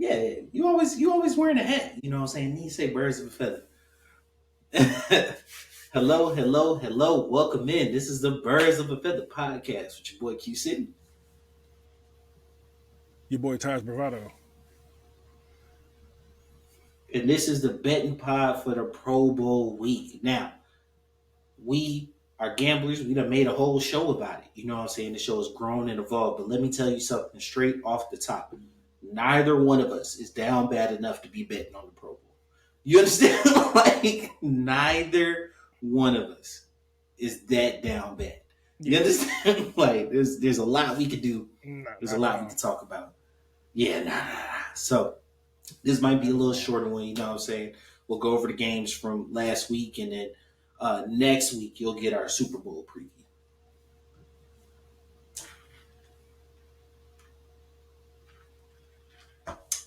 Yeah, you always wearing a hat. You know what I'm saying? You say birds of a feather. Hello, hello, hello. Welcome in. This is the Birds of a Feather podcast with your boy Q City. Your boy Taj Bravado. And this is the betting pod for the Pro Bowl week. Now, we are gamblers. We done made a whole show about it. You know what I'm saying? The show has grown and evolved. But let me tell you something straight off the top. Neither one of us is down bad enough to be betting on the Pro Bowl. You understand? Like, neither one of us is that down bad. You Yeah, understand? Like, there's a lot we could do. There's a not at lot we all. could talk about. Yeah, nah. So this might be a Not at little all. shorter one. You know what I'm saying? We'll go over the games from last week, and then next week you'll get our Super Bowl preview.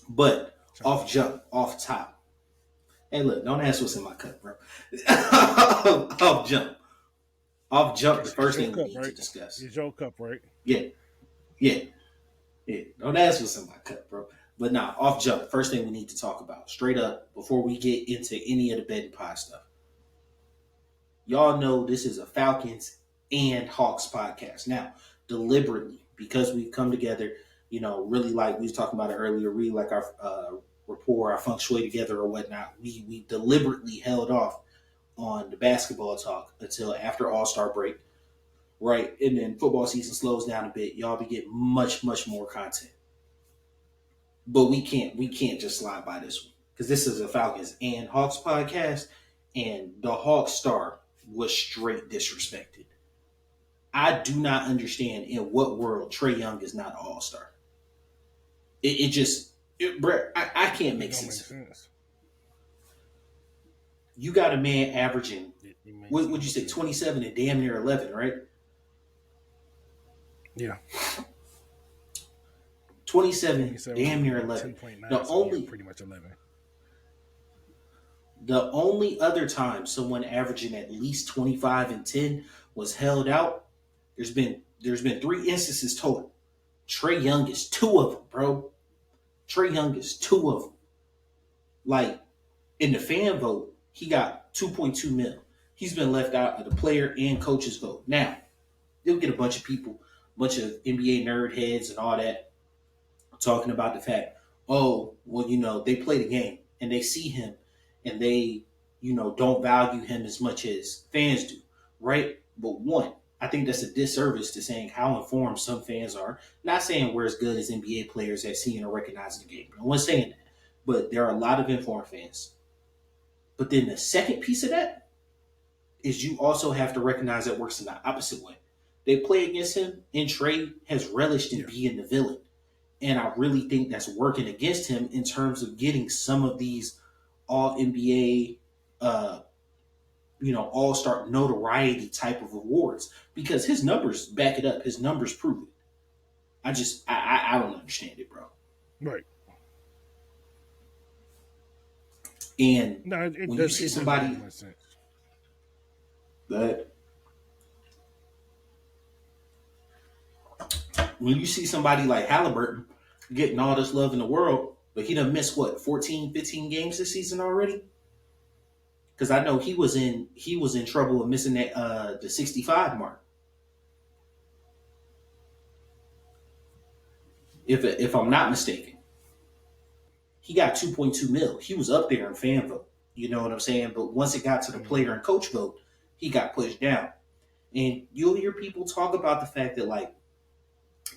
But Sounds off good. jump, off top. Hey, look, don't ask what's in my cup, bro. off jump. Off jump, the It's first your thing we cup, need to right? discuss. It's your cup, right? Yeah, yeah, yeah. Don't ask what's in my cup, bro. But nah, off jump, first thing we need to talk about, straight up, before we get into any of the betting pie stuff. Y'all know this is a Falcons and Hawks podcast. Now, deliberately, because we've come together, really like we was talking about it earlier, really like our rapport, our feng shui together or whatnot. We deliberately held off on the basketball talk until after All-Star break, right? And then football season slows down a bit. Y'all be getting much more content. But we can't just slide by this one. Because this is a Falcons and Hawks podcast, and the Hawks star was straight disrespected. I do not understand in what world Trae Young is not an all-star. It just Brett, I can't It make don't make sense of it. sense. You got a man averaging It makes what would no you say, sense. 27 and damn near 11, right? Yeah, 27, 27 damn near and 11. 10.9, The so yeah, only pretty much 11. the only other time someone averaging at least 25 and 10 was held out, there's been three instances total. Trae Young is two of them, bro. Trae Young is two of them. Like, in the fan vote, he got 2.2 mil. He's been left out of the player and coaches vote. Now, you'll get a bunch of people, a bunch of NBA nerd heads and all that talking about the fact, oh, well, they play the game and they see him and they, don't value him as much as fans do, right? But one, I think that's a disservice to saying how informed some fans are. Not saying we're as good as NBA players at seeing or recognizing the game. No one's saying that. But there are a lot of informed fans. But then the second piece of that is you also have to recognize that works in the opposite way. They play against him, and Trey has relished in Yeah, being the villain. And I really think that's working against him in terms of getting some of these all NBA, all star notoriety type of awards because his numbers back it up. His numbers prove it. I don't understand it, bro. right. And No, it when you does. see It doesn't make somebody much sense. that when you see somebody like Halliburton getting all this love in the world, but he done missed what 14, 15 games this season already. Because I know he was in trouble of missing that the 65 mark. If I'm not mistaken, he got 2.2 mil. He was up there in fan vote. You know what I'm saying? But once it got to the Hmm. player and coach vote, he got pushed down. And you'll hear people talk about the fact that like,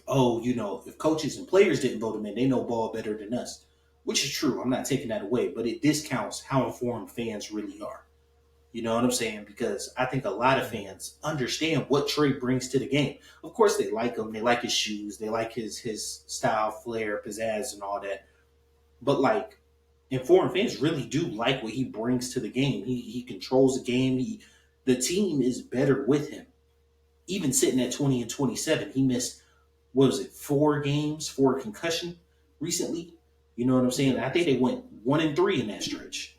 oh, if coaches and players didn't vote him in, they know ball better than us, which is true. I'm not taking that away, but it discounts how informed fans really are. You know what I'm saying? Because I think a lot of Hmm. fans understand what Trey brings to the game. Of course, they like him. They like his shoes. They like his style, flair, pizzazz, and all that. But like, informed fans really do like what he brings to the game. He controls the game. The team is better with him. Even sitting at 20 and 27, he missed what was it, 4 games, 4 concussion recently. You know what I'm saying? Yeah, I I think they see. went 1-3 in that stretch.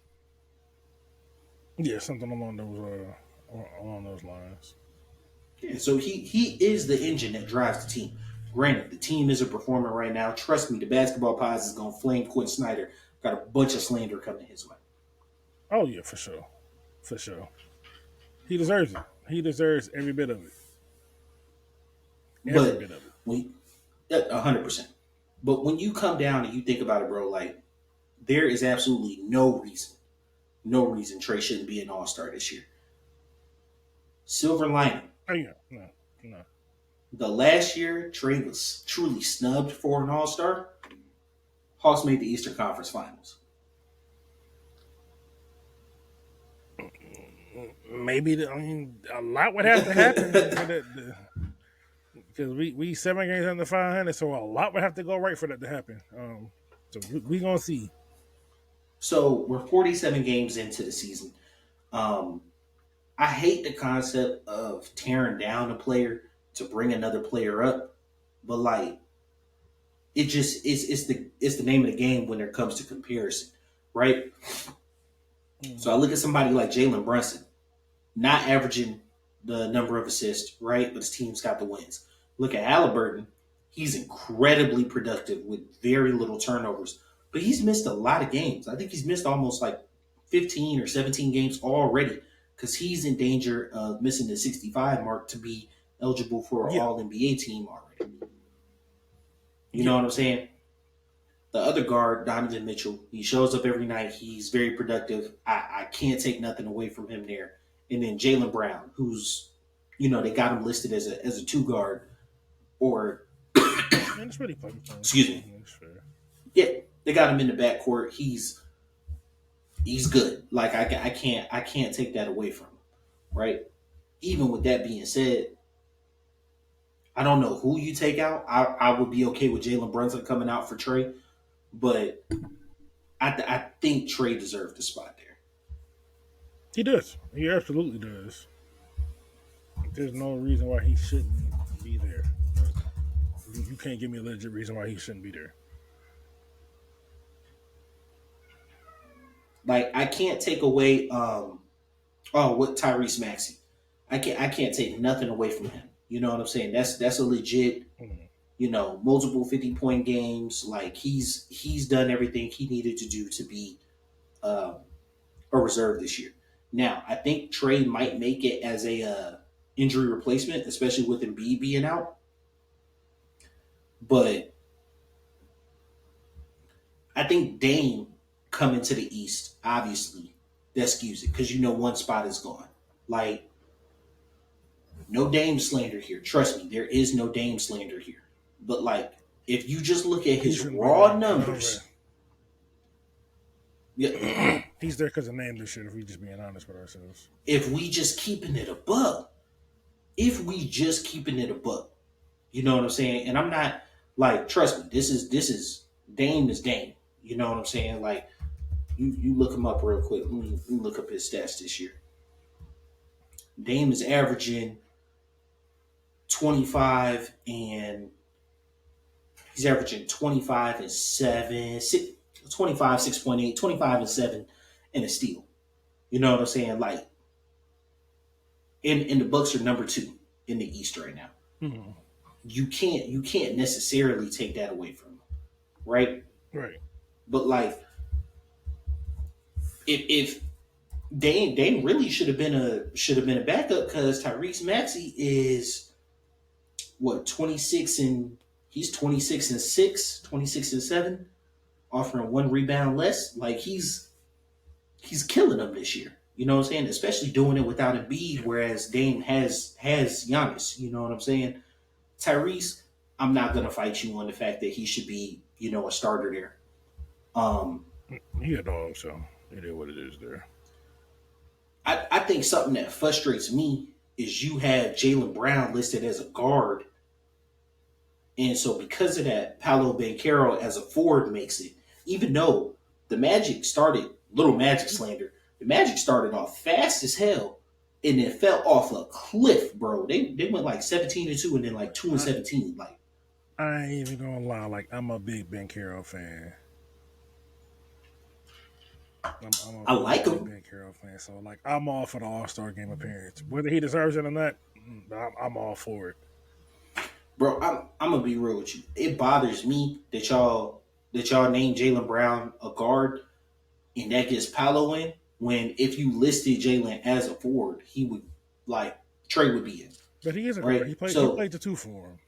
Yeah, something along those lines. Yeah, so he is the engine that drives the team. Granted, the team isn't performing right now. Trust me, the basketball pies is gonna flame Quinn Snyder. Got a bunch of slander coming his way. Oh yeah, for sure, for sure. He deserves it. He deserves every bit of it. Every But bit of it. when 100%. But when you come down and you think about it, bro, like there is absolutely no reason Trey shouldn't be an All Star this year. Silver lining: Oh yeah, no, no. the last year Trey was truly snubbed for an All Star. Hawks made the Eastern Conference Finals. Maybe I mean a lot would have to happen for that. Because we 7 games under 500, so a lot would have to go right for that to happen. So we gonna see. So we're 47 games into the season. Um, I hate the concept of tearing down a player to bring another player up, but like it just it's the name of the game when it comes to comparison, right? So I Mm-hmm. look at somebody like Jalen Brunson, not averaging the number of assists, right? But his team's got the wins. Look at Halliburton, he's incredibly productive with very little turnovers, but he's missed a lot of games. I think he's missed almost like 15 or 17 games already because he's in danger of missing the 65 mark to be eligible for an Yeah, All NBA team already. You know yeah. what I'm saying? The other guard, Donovan Mitchell, he shows up every night. He's very productive. I can't take nothing away from him there. And then Jalen Brown, who's, they got him listed as a two guard or, And it's really fucking fun. excuse me, It's fair. yeah, they got him in the backcourt. He's good. Like I can't take that away from him, right? Even with that being said, I don't know who you take out. I would be okay with Jalen Brunson coming out for Trey, but I think Trey deserved the spot there. He does. He absolutely does. There's no reason why he shouldn't be there. Like, you can't give me a legit reason why he shouldn't be there. Like I can't take away what Tyrese Maxey. I can't take nothing away from him. You know what I'm saying? That's a legit, Mm. multiple 50-point games. Like he's done everything he needed to do to be um, a reserve this year. Now, I think Trey might make it as a injury replacement, especially with Embiid being out. But I think Dame coming to the East, obviously, that skews it because one spot is gone. Like, no Dame slander here. Trust me, there is no Dame slander here. But, like, if you just look at He his shouldn't be raw there. No way. numbers, yeah, He's there because of name this shit. If we just being honest with ourselves. if we just keeping it above, if we just keeping it above, you know what I'm saying? And I'm not like, trust me, this is Dame is Dame. You know what I'm saying? Like, you look him up real quick. Let me look up his stats this year. Dame is averaging 25 and he's averaging 25 and 7, 25, 6.8, 25 and 7 and a steal. You know what I'm saying? Like, and the Bucks are number 2 in the East right now. Mm. You can't necessarily take that away from him, right? Right. But like, if Dame really should have been a backup because Tyrese Maxey is what 26 and he's 26 and 6, 26 and 7, offering one rebound less. Like he's killing them this year. You know what I'm saying? Especially doing it without Embiid, Yeah. whereas Dame has Giannis. You know what I'm saying? Tyrese, I'm not gonna fight you on the fact that he should be, a starter there. Um, He a dog, so it is what it is there. I think something that frustrates me is you have Jalen Brown listed as a guard, and so because of that, Paolo Banchero as a forward makes it. Even though the Magic started little Magic slander, the Magic started off fast as hell, and then fell off a cliff, bro. They went like 17-2, and then like 2 and I, 17. Like I ain't even gonna lie. Like I'm a big Ben Carroll fan. I I'm a like big them. Ben Carroll fan. So like I'm all for the All Star game appearance. Whether he deserves it or not, I'm all for it. bro. I'm gonna be real with you. It bothers me that y'all name Jalen Brown a guard and that gets Paolo in. When if you listed Jalen as a forward, he would like Trae would be in, But he is a guard. right? He played So the two for him.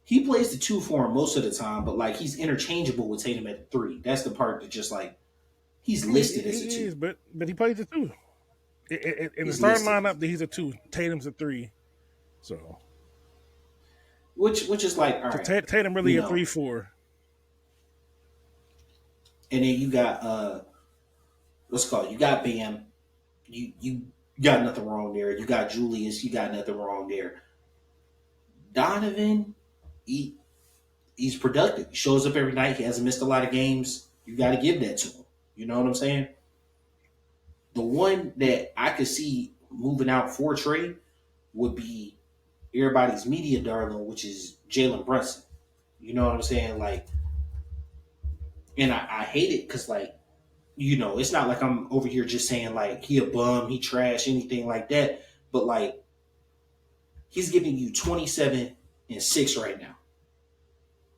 he plays the two for him most of the time, but like he's interchangeable with Tatum at the three. That's the part that just like he's I mean, listed as a he two. is, but he plays the two. In the He's starting listed, lineup, he's a two. Tatum's a three. So, which is like all right, Tatum you really a know. 3-4. And then you got what's it called? You got Bam. You got nothing wrong there. You got Julius. You got nothing wrong there. Donovan, he he's productive. He shows up every night. He hasn't missed a lot of games. You got to give that to him. You know what I'm saying? The one that I could see moving out for Trae would be everybody's media darling, which is Jalen Brunson. You know what I'm saying? Like, and I hate it because like it's not like I'm over here just saying like he a bum, he trash, anything like that. But like he's giving you 27 and 6 right now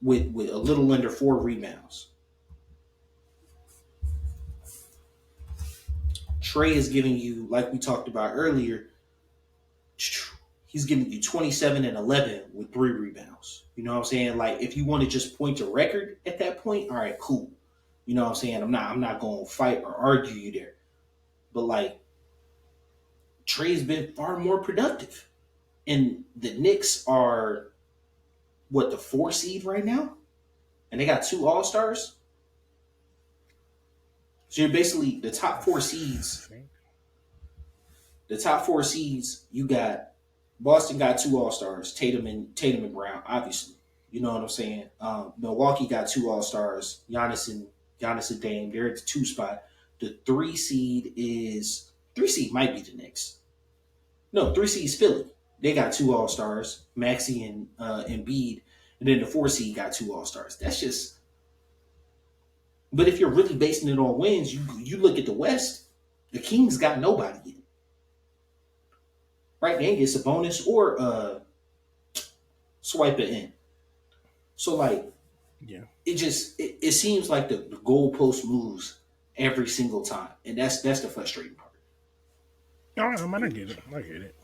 with a little under 4 rebounds. Trae is giving you, like we talked about earlier, he's giving you 27 and 11 with 3 rebounds. You know what I'm saying? Like if you want to just point to record at that point, all right, cool. You know what I'm saying? I'm not going to fight or argue you there. But like Trae's been far more productive. And the Knicks are what the 4 seed right now, and they got 2 All-Stars. So you're basically the top 4 seeds. The top 4 seeds, you got Boston got 2 All-Stars, Tatum and Brown, obviously. You know what I'm saying? Milwaukee got 2 All-Stars, Giannis and Dame. They're at the 2 spot. The 3 seed might be the Knicks. No, 3 seed is Philly. They got 2 All-Stars, Maxey and Embiid, and then the 4 seed got 2 All-Stars. That's just. But if you're really basing it on wins, you look at the West. The Kings got nobody yet. Right? They ain't get Sabonis or swipe it in. So like Yeah. it seems like the goalpost moves every single time, and that's the frustrating part. No, I mean, I get it. I get it.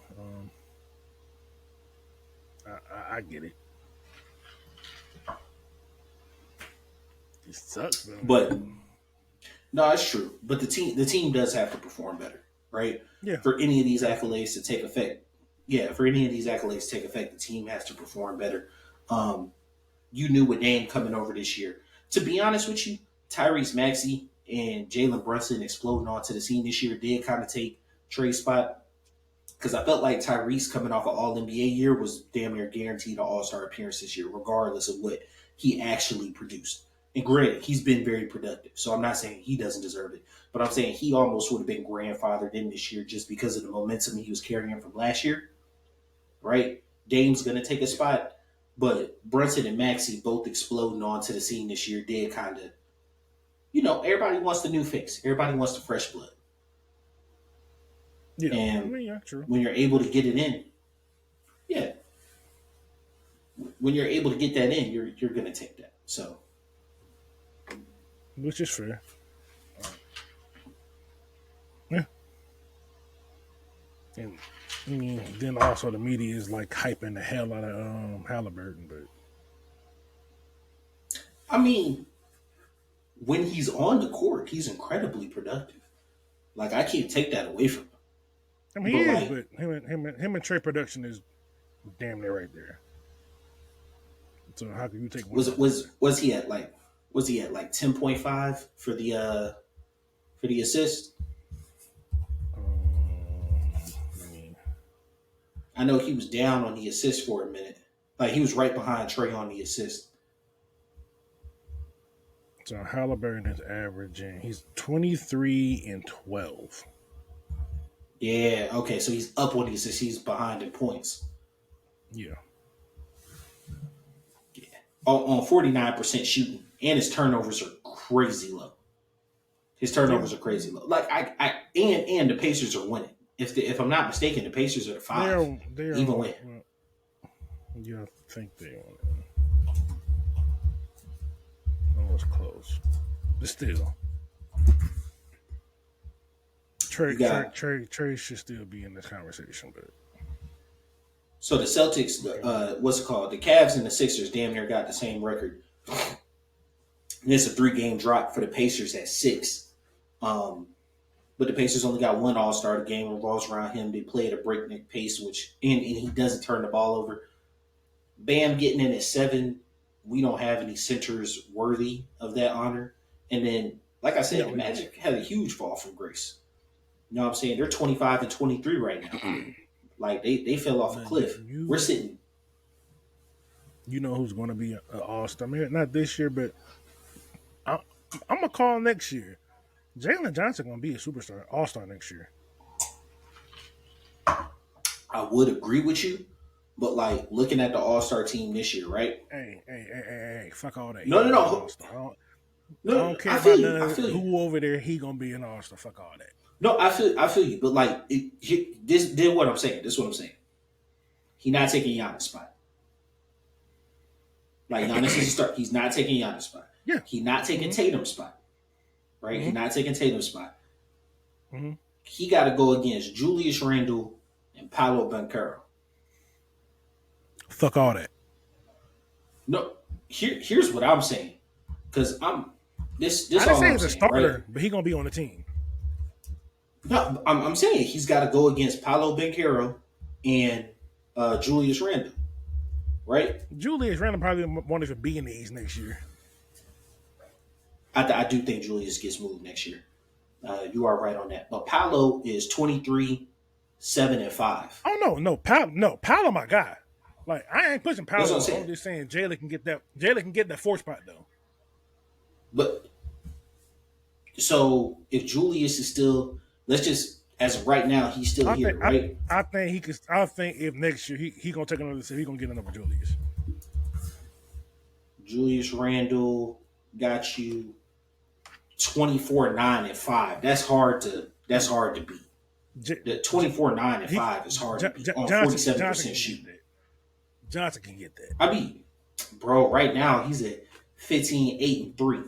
I get it. It sucks though. But no, it's true. But the team does have to perform better, right? Yeah. For any of these accolades to take effect. Yeah, for any of these accolades to take effect, the team has to perform better. Um, you knew with Dame coming over this year. To be honest with you, Tyrese Maxey and Jalen Brunson exploding onto the scene this year did kind of take Trey's spot because I felt like Tyrese coming off an All NBA year was damn near guaranteed an All Star appearance this year, regardless of what he actually produced. And granted, he's been very productive, so I'm not saying he doesn't deserve it, but I'm saying he almost would have been grandfathered in this year just because of the momentum he was carrying from last year, right? Dame's gonna take a spot, but Brunson and Maxey both exploding onto the scene this year did kind of, everybody wants the new face, everybody wants the fresh blood, Yeah. I and mean, yeah, true. when you're able to get it in, yeah, when you're able to get that in, you're gonna take that. So Which is fair. Yeah. And I mean, then also the media is like hyping the hell out of Halliburton, but I mean, when he's on the court, he's incredibly productive. Like I can't take that away from him. I mean he But is, like, but him and Trey production is damn near right there. So how can you take one was off it the was other? was he at like 10.5 for the assist? I mean, I know he was down on the assist for a minute. Like he was right behind Trey on the assist. so Halliburton is averaging. He's 23 and 12. Yeah, okay, so he's up on the assist. He's behind in points. Yeah. Yeah, on 49% shooting, and his turnovers are crazy low. His Yeah. turnovers are crazy low. Like and the Pacers are winning. If I'm not mistaken, the Pacers are the 5. They're Even on. when Yeah, I think they want it. Almost close. But still, You got Trey should still be in this conversation. But so the Celtics, okay, what's it called? The Cavs and the Sixers damn near got the same record. And it's a 3 game drop for the Pacers at 6. Um, but the Pacers only got one All Star. The game revolves around him. They play at a breakneck pace, which and he doesn't turn the ball over. Bam getting in at 7. We don't have any centers worthy of that honor. And then, like I said, yeah, the we don't. Magic had a huge fall from grace. You know what I'm saying? They're 25 and 23 right now. Like they fell off a Now, cliff. We're sitting. you know who's going to be an All Star? Maybe not this year, but I, I'm gonna call next year. Jalen Johnson going to be a superstar, All Star next year. I would agree with you, but like looking at the All Star team this year, right? Hey, fuck all that. He No, no, gonna be an All no, Star. I no. don't care I feel about you. none I of feel you. who over there. He gonna be an All Star. Fuck all that. No, I feel you. But like this, did what I'm saying. This is what I'm saying. He not taking Giannis spot. Like Giannis is a start. He's not taking Giannis spot. Yeah. He not taking Mm-hmm. Tatum's spot. Right? He Mm-hmm. not taking Tatum's spot. Mm-hmm. He got to go against Julius Randle and Paolo Banchero. Fuck all that. No, here's what I'm saying. Because I'm I this didn't all say I'm he's a saying, right? starter, but he gonna be on the team. No, I'm saying he's got to go against Paolo Banchero and Julius Randle, right? Julius Randle probably won't even be in the East next year. I do think Julius gets moved next year. You are right on that. But Paolo is 23, 7 and 5. Oh no, Paolo, my guy. Like I ain't pushing That's what I'm Paolo. I'm saying. just saying Jalen can get that. Jalen can get that 4th spot though. But so if Julius is still, let's just as of right now, he's still I here, think right? I think he could. I think if next year he gonna take another step, he gonna get another Julius. Julius Randle got you 24, 9 and 5. That's hard to beat. J- The J- 24, 9 and he 5 is hard to beat on Johnson 47% can get shooting. that. Johnson can get that. I mean, bro, right now he's at 15, 8 and 3.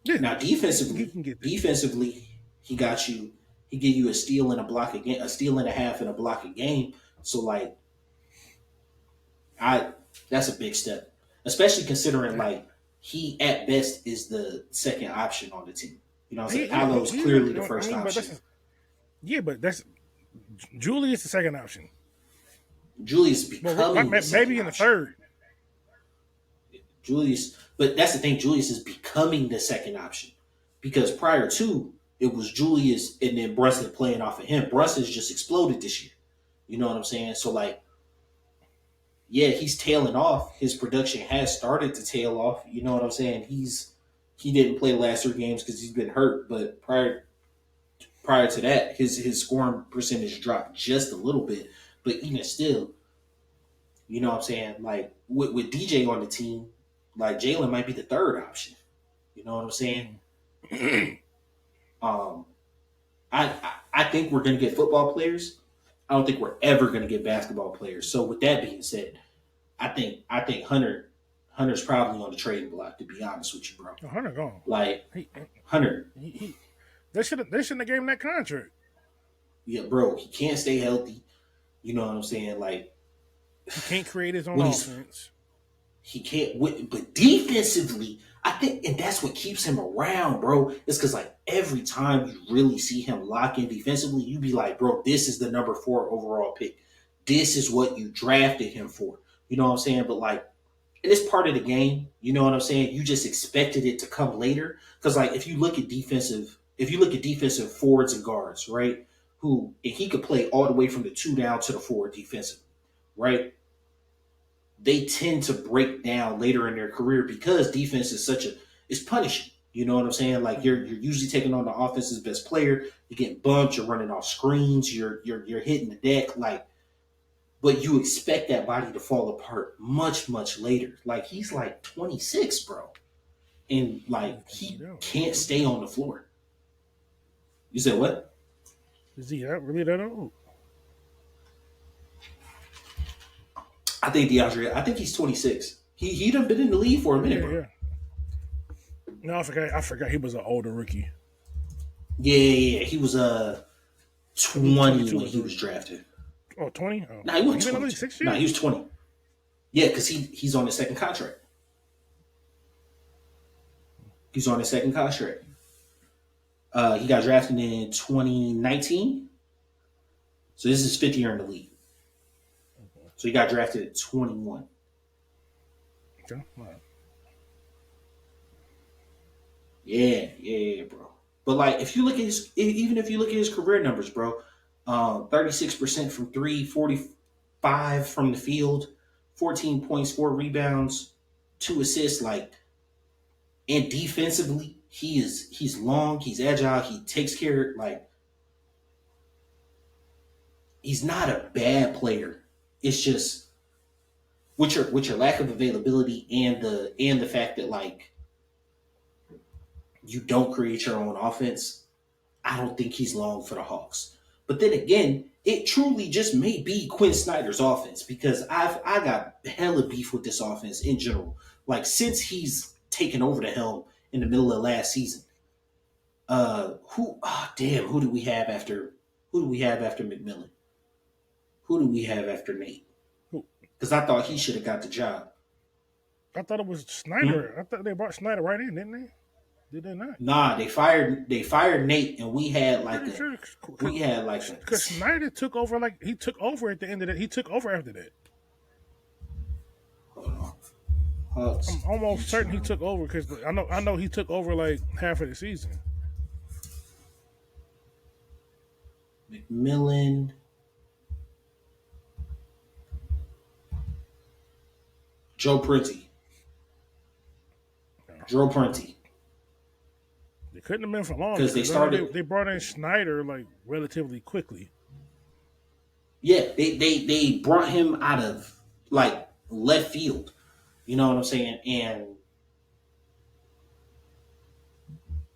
Yeah, Now he can get that. defensively, he got you. He give you a steal and a block again, a steal and a half and a block a game. So like, I that's a big step, especially considering like he at best is the second option on the team. You know what I'm saying? Paolo is clearly the first but option. but that's Julius the second option. Julius Well, becoming the second maybe in the option. third. Julius, but that's the thing. Julius is becoming the second option because prior to it was Julius and then Brunson playing off of him. Brunson's just exploded this year. You know what I'm saying? So like, yeah, he's tailing off. His production has started to tail off. You know what I'm saying? He didn't play the last 3 games because he's been hurt. But prior to that, his scoring percentage dropped just a little bit. But even still, you know what I'm saying? Like with DJ on the team, like Jalen might be the third option. You know what I'm saying? Um, I think we're gonna get football players. I don't think we're ever gonna get basketball players. So with that being said, I think Hunter's probably on the trading block. To be honest with you, bro. Hunter gone. Like He, Hunter, he they shouldn't have gave him that contract. yeah, bro, he can't stay healthy. You know what I'm saying? Like He can't create his own when he's offense. he can't. But defensively, I think, and that's what keeps him around, bro. It's because like every time you really see him lock in defensively, you be like, bro, this is the number 4 overall pick. This is what you drafted him for. You know what I'm saying? But like, and it's part of the game. You know what I'm saying? You just expected it to come later because like if you look at defensive forwards and guards, right? Who and he could play all the way from the 2 down to the 4 defensively, right? They tend to break down later in their career because defense is it's punishing. You know what I'm saying? Like you're usually taking on the offense's best player. You're getting bumped. You're running off screens. You're hitting the deck. Like, but you expect that body to fall apart much later. Like he's like 26, bro, and like he can't stay on the floor. You said what? Is he really that old? I think DeAndre. I think he's 26. He done been in the league for a minute, Yeah, bro. yeah. No, I forgot. I forgot he was an older rookie. Yeah, yeah, yeah. He was 20 22 when or he was 3. drafted. Oh, 20? Oh, Nah, he he wasn't been in the league 22. 6 Nah, he years? was 20. Yeah, because he's on his second contract. He's on his second contract. He got drafted in 2019, so this is his fifth year in the league. So he got drafted at 21. Okay. All right. Yeah, yeah, yeah, bro. But like, if you look at even if you look at his career numbers, bro, 36% from three, 45 from the field, 14 points, 4 rebounds, 2 assists. Like, and defensively, he's long, he's agile, he takes care. Like, he's not a bad player. It's just with your lack of availability and the fact that like you don't create your own offense. I don't think he's long for the Hawks. But then again, it truly just may be Quinn Snyder's offense because I got hella beef with this offense in general. Like since he's taken over the helm in the middle of last season. Who do we have after McMillan? Who do we have after Nate? Who- Because I thought he should have got the job. I thought it was Hmm? Snyder. I thought they brought Snyder right in, didn't they? Did they not? Nah, they fired Nate and Pretty sure we had like a because Snyder took over. Like he took over at the end of that. He took over after that. hold on. Hawks I'm almost certain he interim. took over because I know he took over like half of the season. McMillan, Joe Prunty. Joe Prunty. It couldn't have been for long Because they because I know started they brought in Snyder like relatively quickly. yeah, they brought him out of like left field. You know what I'm saying? And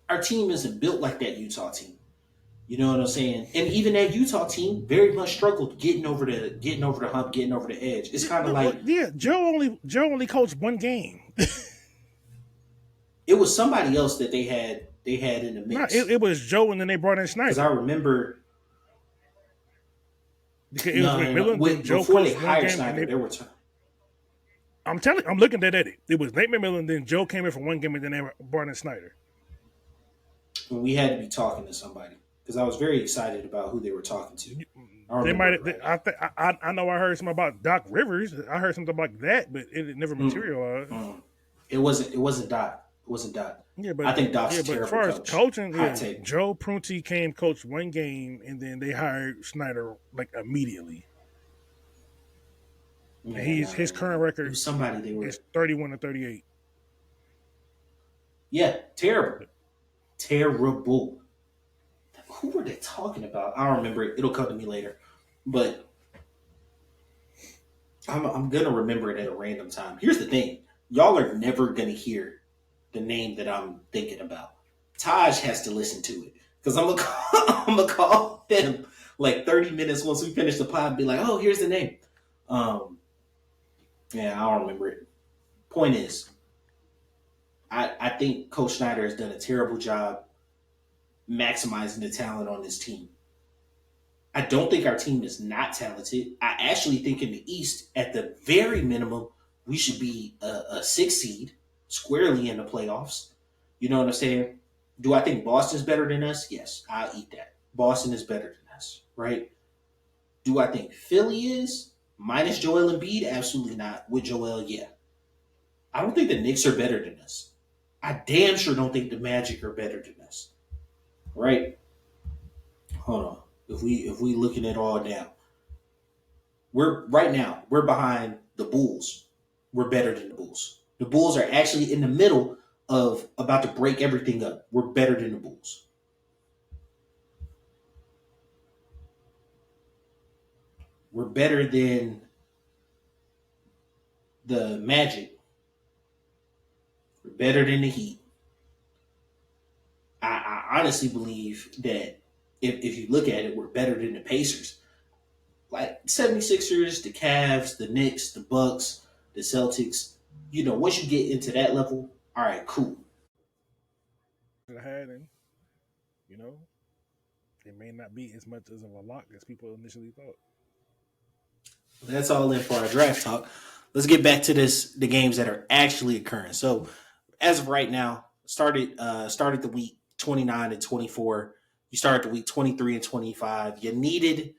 our team isn't built like that Utah team. You know what I'm saying? And even that Utah team very much struggled getting over the hump, getting over the edge. It's kind of like Yeah, Joe only coached one game. it was somebody else that they had in the No, mix. it was Joe, and then they brought in Because I Snyder remember because it was no. McMillan. Then Joe Before they coached one hired game, and Snyder, they. there were I'm looking at it. It was Nate McMillan. Then Joe came in for one game, and then they brought in Snyder. when we had to be talking to somebody because I was very excited about who they were talking to. I They remember might. it right now. I know. I heard something about Doc Rivers. I heard something like that, but it never Mm, materialized. mm. It wasn't Doc. It wasn't Doc. I think Doc's a As terrible far as coach. coaching, Hot yeah, take. Joe Prunty came coach one game, and then they hired Snyder like immediately. And Man, his current it record was somebody they were. is 31-38. Yeah, terrible, terrible. Who were they talking about? I don't remember it. It'll come to me later. But I'm gonna remember it at a random time. Here's the thing: y'all are never gonna hear the name that I'm thinking about. Taj has to listen to it because I'm gonna call him like 30 minutes once we finish the pod and be like, oh, here's the name. Um, yeah, I don't remember it. Point is, I think Coach Schneider has done a terrible job maximizing the talent on this team. I don't think our team is not talented. I actually think in the East, at the very minimum, we should be a 6 seed squarely in the playoffs. You know what I'm saying? Do I think Boston's better than us? Yes, I'll eat that. Boston is better than us, right? Do I think Philly is? Minus Joel Embiid? Absolutely not. With Joel, yeah. I don't think the Knicks are better than us. I damn sure don't think the Magic are better than us, right? Hold on. If we looking at all down, we're right now we're behind the Bulls. We're better than the Bulls. The Bulls are actually in the middle of about to break everything up. We're better than the Bulls. We're better than the Magic. We're better than the Heat. I honestly believe that if you look at it, we're better than the Pacers. like 76ers, the Cavs, the Knicks, the Bucks, the Celtics. Once you get into that level, all right, cool. I had, and you know, it may not be as much as of a lock as people initially thought. That's all in for our draft talk. Let's get back to the games that are actually occurring. So, as of right now, started the week 29 and 24. You started the week 23 and 25. You needed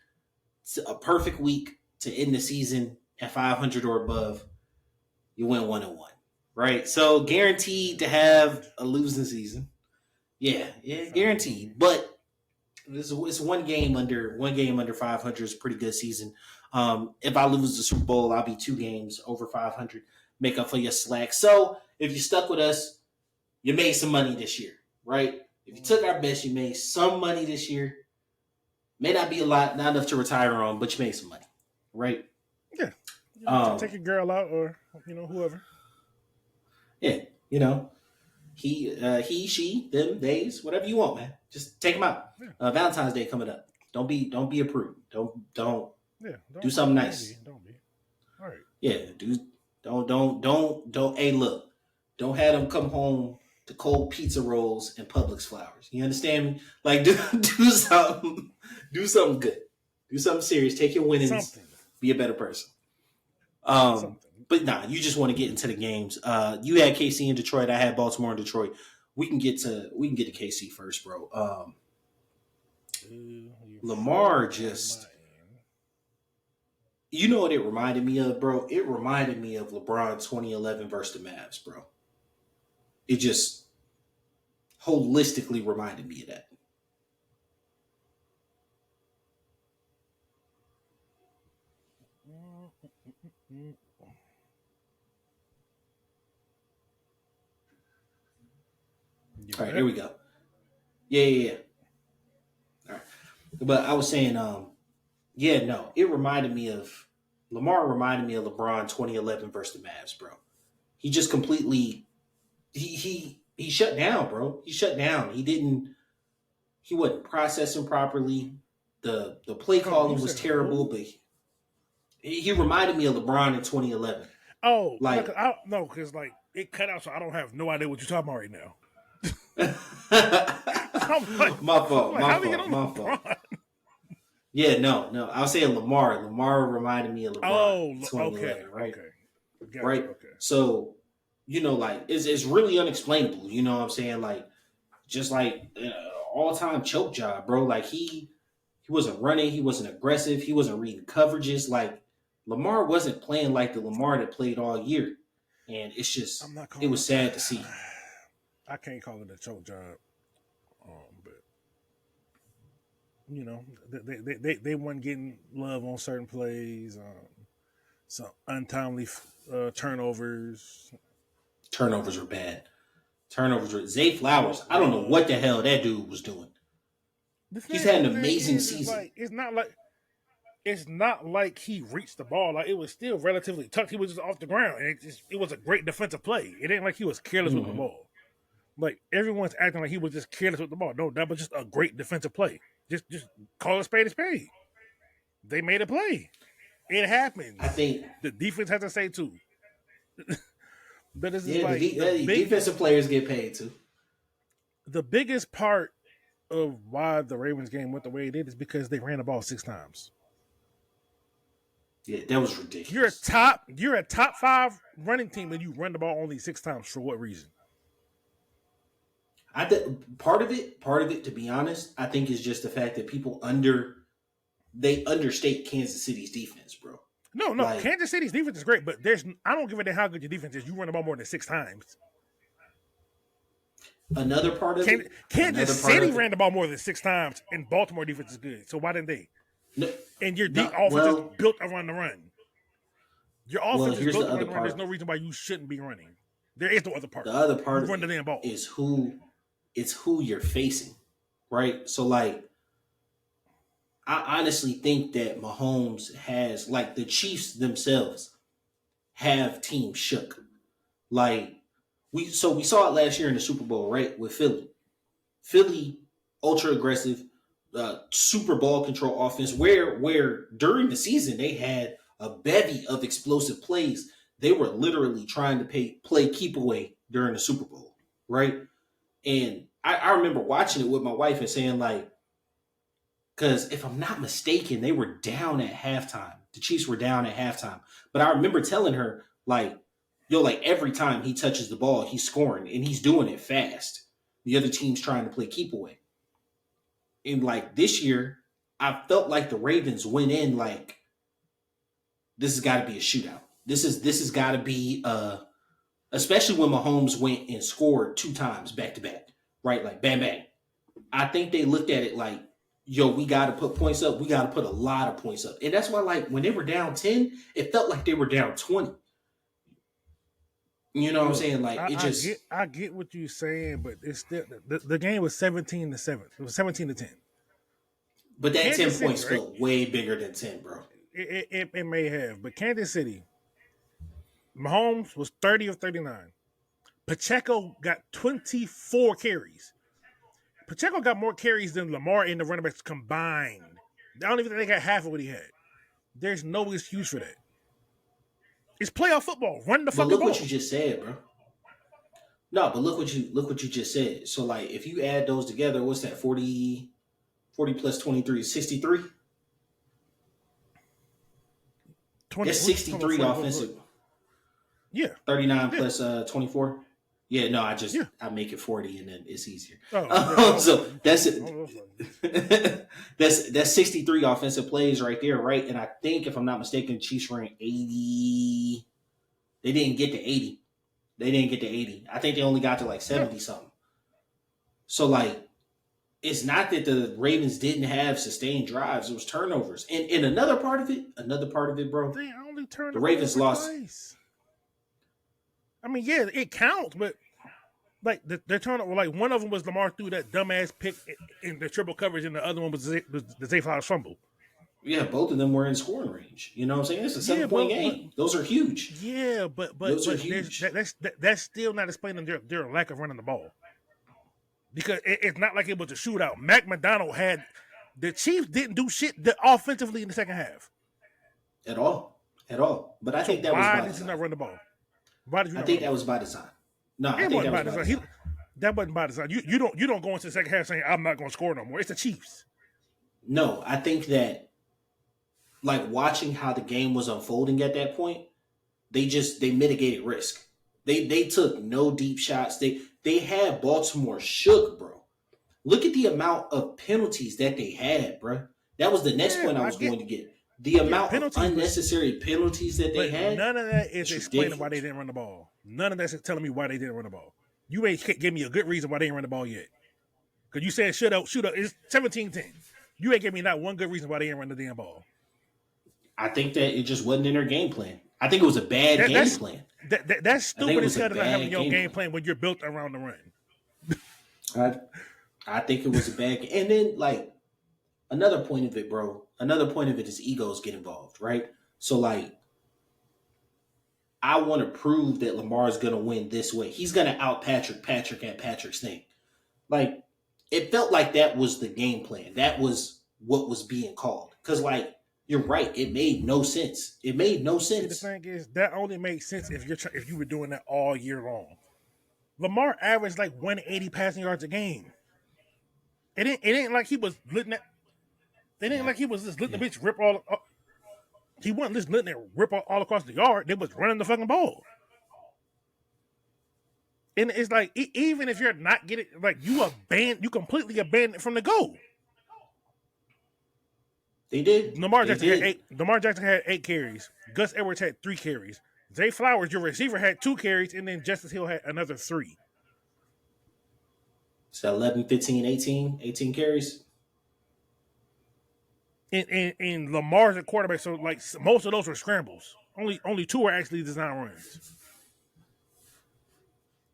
a perfect week to end the season at 500 or above. You went 1-1, right? So guaranteed to have a losing season. Yeah, guaranteed. But it's one game under 500 is a pretty good season. If I lose the Super Bowl, I'll be 2 games over 500. Make up for your slack. So if you stuck with us, you made some money this year, right? If you took our best, you made some money this year. May not be a lot, not enough to retire on, but you made some money, right? Yeah. Take your girl out or whoever. Yeah, he, she, them, days, whatever you want, man. Just take them out. Yeah. Valentine's Day coming up. Don't be a prude. Don't Yeah. do something nice. Don't be. All right. Yeah, don't. Hey, look, don't have them come home to cold pizza rolls and Publix flowers. You understand me? Like, do something, do something good, do something serious. Take your winnings. Something. Be a better person. Something. But nah, you just want to get into the games. You had KC in Detroit. I had Baltimore and Detroit. We can get to KC first, bro. Lamar just, you know what it reminded me of, bro? It reminded me of LeBron 2011 versus the Mavs, bro. It just holistically reminded me of that. All right, here we go. Yeah. All right, but I was saying, it reminded me of Lamar. Reminded me of LeBron 2011 versus the Mavs, bro. He just completely he shut down, bro. He shut down. He wasn't processing properly. The play calling was terrible, but he reminded me of LeBron in 2011. Oh, like because like it cut out, so I don't have no idea what you're talking about right now. My fault. Yeah, no. I was saying Lamar. Lamar reminded me of LeBron. Oh, 2011, okay, right? Okay. Right. Okay. So, it's really unexplainable. You know what I'm saying? Like, just like all time choke job, bro. Like he wasn't running, he wasn't aggressive, he wasn't reading coverages. Like Lamar wasn't playing like the Lamar that played all year, and it's just it was sad to see. I can't call it a choke job, but they weren't getting love on certain plays. Some untimely turnovers. Turnovers were bad. Zay Flowers. I don't know what the hell that dude was doing. He's had an amazing season. It's not like he reached the ball. Like it was still relatively tucked. He was just off the ground, and it was a great defensive play. It ain't like he was careless with the ball. Like everyone's acting like he was just careless with the ball. No, that was just a great defensive play. Just call a spade a spade. They made a play. It happened. I think the defense has to say too. But this is like defensive players get paid too. The biggest part of why the Ravens game went the way it did is because they ran the ball 6 times. Yeah, that was ridiculous. You're a top 5 running team and you run the ball only 6 times. For what reason? I think part of it, to be honest, I think is just the fact that people understate Kansas City's defense, bro. No, like, Kansas City's defense is great, but I don't give a damn how good your defense is. You run the ball more than 6 times. Another part of it. Kansas City ran the ball more than 6 times, and Baltimore defense is good. So why didn't they? No, and your offense is built around the run. Your offense is built around the run. There's no reason why you shouldn't be running. There is no other part. The other part of the damn ball is who you're facing, right? So like, I honestly think that Mahomes has, like, the Chiefs themselves have teams shook. Like we saw it last year in the Super Bowl, right? With Philly ultra aggressive, super ball control offense where during the season they had a bevy of explosive plays. They were literally trying to play keep away during the Super Bowl, right? And I remember watching it with my wife and saying like, because if I'm not mistaken, they were down at halftime. The Chiefs were down at halftime, but I remember telling her like, yo, like every time he touches the ball, he's scoring and he's doing it fast. The other team's trying to play keep away. And like this year, I felt like the Ravens went in like this has got to be a shootout. This has got to be especially when Mahomes went and scored 2 times back to back, right? Like bang bang. I think they looked at it like, yo, we got to put points up. We got to put a lot of points up, and that's why like when they were down 10, it felt like they were down 20. You know what I'm saying? Like it just I get what you're saying, but it's still the game was 17-7. It was 17-10. But that Kansas 10 points City, right? felt way bigger than 10, bro. It may have, but Kansas City, Mahomes was 30 of 39. Pacheco got 24 carries. Pacheco got more carries than Lamar and the running backs combined. I don't even think they got half of what he had. There's no excuse for that. It's playoff football. Run the But fucking look ball. what you just said, bro. No, but look what you just said. So like if you add those together, what's that? 40 plus 23 is 63. 20, That's 63 offensive. Yeah. 39 Yeah. plus 24. Yeah, no, Yeah. I make it 40 and then it's easier. Oh, So that's it. That's 63 offensive plays right there, right? And I think if I'm not mistaken, Chiefs ran 80. They didn't get to 80. They didn't get to 80. I think they only got to like 70 something. So like it's not that the Ravens didn't have sustained drives, it was turnovers. And another part of it, bro. They only turned The Ravens lost. twice. I mean, yeah, it counts, but like they're turning like one of them was Lamar threw that dumbass pick in the triple coverage, and the other one was the Zay Flowers fumble. Yeah, both of them were in scoring range. You know what I'm saying? It's a 7-point game. Those are huge. Yeah, but Those are huge. That's still not explaining their lack of running the ball. Because it's not like it was a shootout. Mac McDonald had the Chiefs didn't do shit offensively in the second half At all. But I think that was why by did design. you not run the ball? Why did you? I think that was by design. No, I It think that wasn't was by by design. design. That wasn't by design. You don't go into the second half saying I'm not going to score no more. It's the Chiefs. No, I think that like watching how the game was unfolding at that point, they mitigated risk. They took no deep shots. They had Baltimore shook, bro. Look at the amount of penalties that they had, bro. That was the next point I was going to get. The amount of unnecessary penalties that they had. None of that is explaining why they didn't run the ball. None of that's telling me why they didn't run the ball. You ain't give me a good reason why they didn't run the ball yet. Because you said shoot up. It's 17-10. You ain't give me not one good reason why they didn't run the damn ball. I think that it just wasn't in their game plan. I think it was a bad game plan. That's stupid as hell to not having your game plan when you're built around the run. I think it was a bad game. And then, like, another point of it, bro, is egos get involved, right? So, like, I want to prove that Lamar is going to win this way. He's going to out Patrick at Patrick's thing. Like, it felt like that was the game plan. That was what was being called. Because, like, you're right. It made no sense. The thing is, that only makes sense if you were doing that all year long. Lamar averaged like 180 passing yards a game. It ain't like he was letting that. It ain't like he was just letting the bitch rip all. He wasn't just letting it rip all across the yard. They was running the fucking ball. And it's like even if you're not getting like you completely abandoned it from the go. They did. Lamar Jackson had 8 carries. Gus Edwards had 3 carries. Zay Flowers, your receiver, had 2 carries, and then Justice Hill had another 3. So 11, 15, 18 carries. And Lamar's a quarterback, so like most of those were scrambles. Only 2 are actually design runs.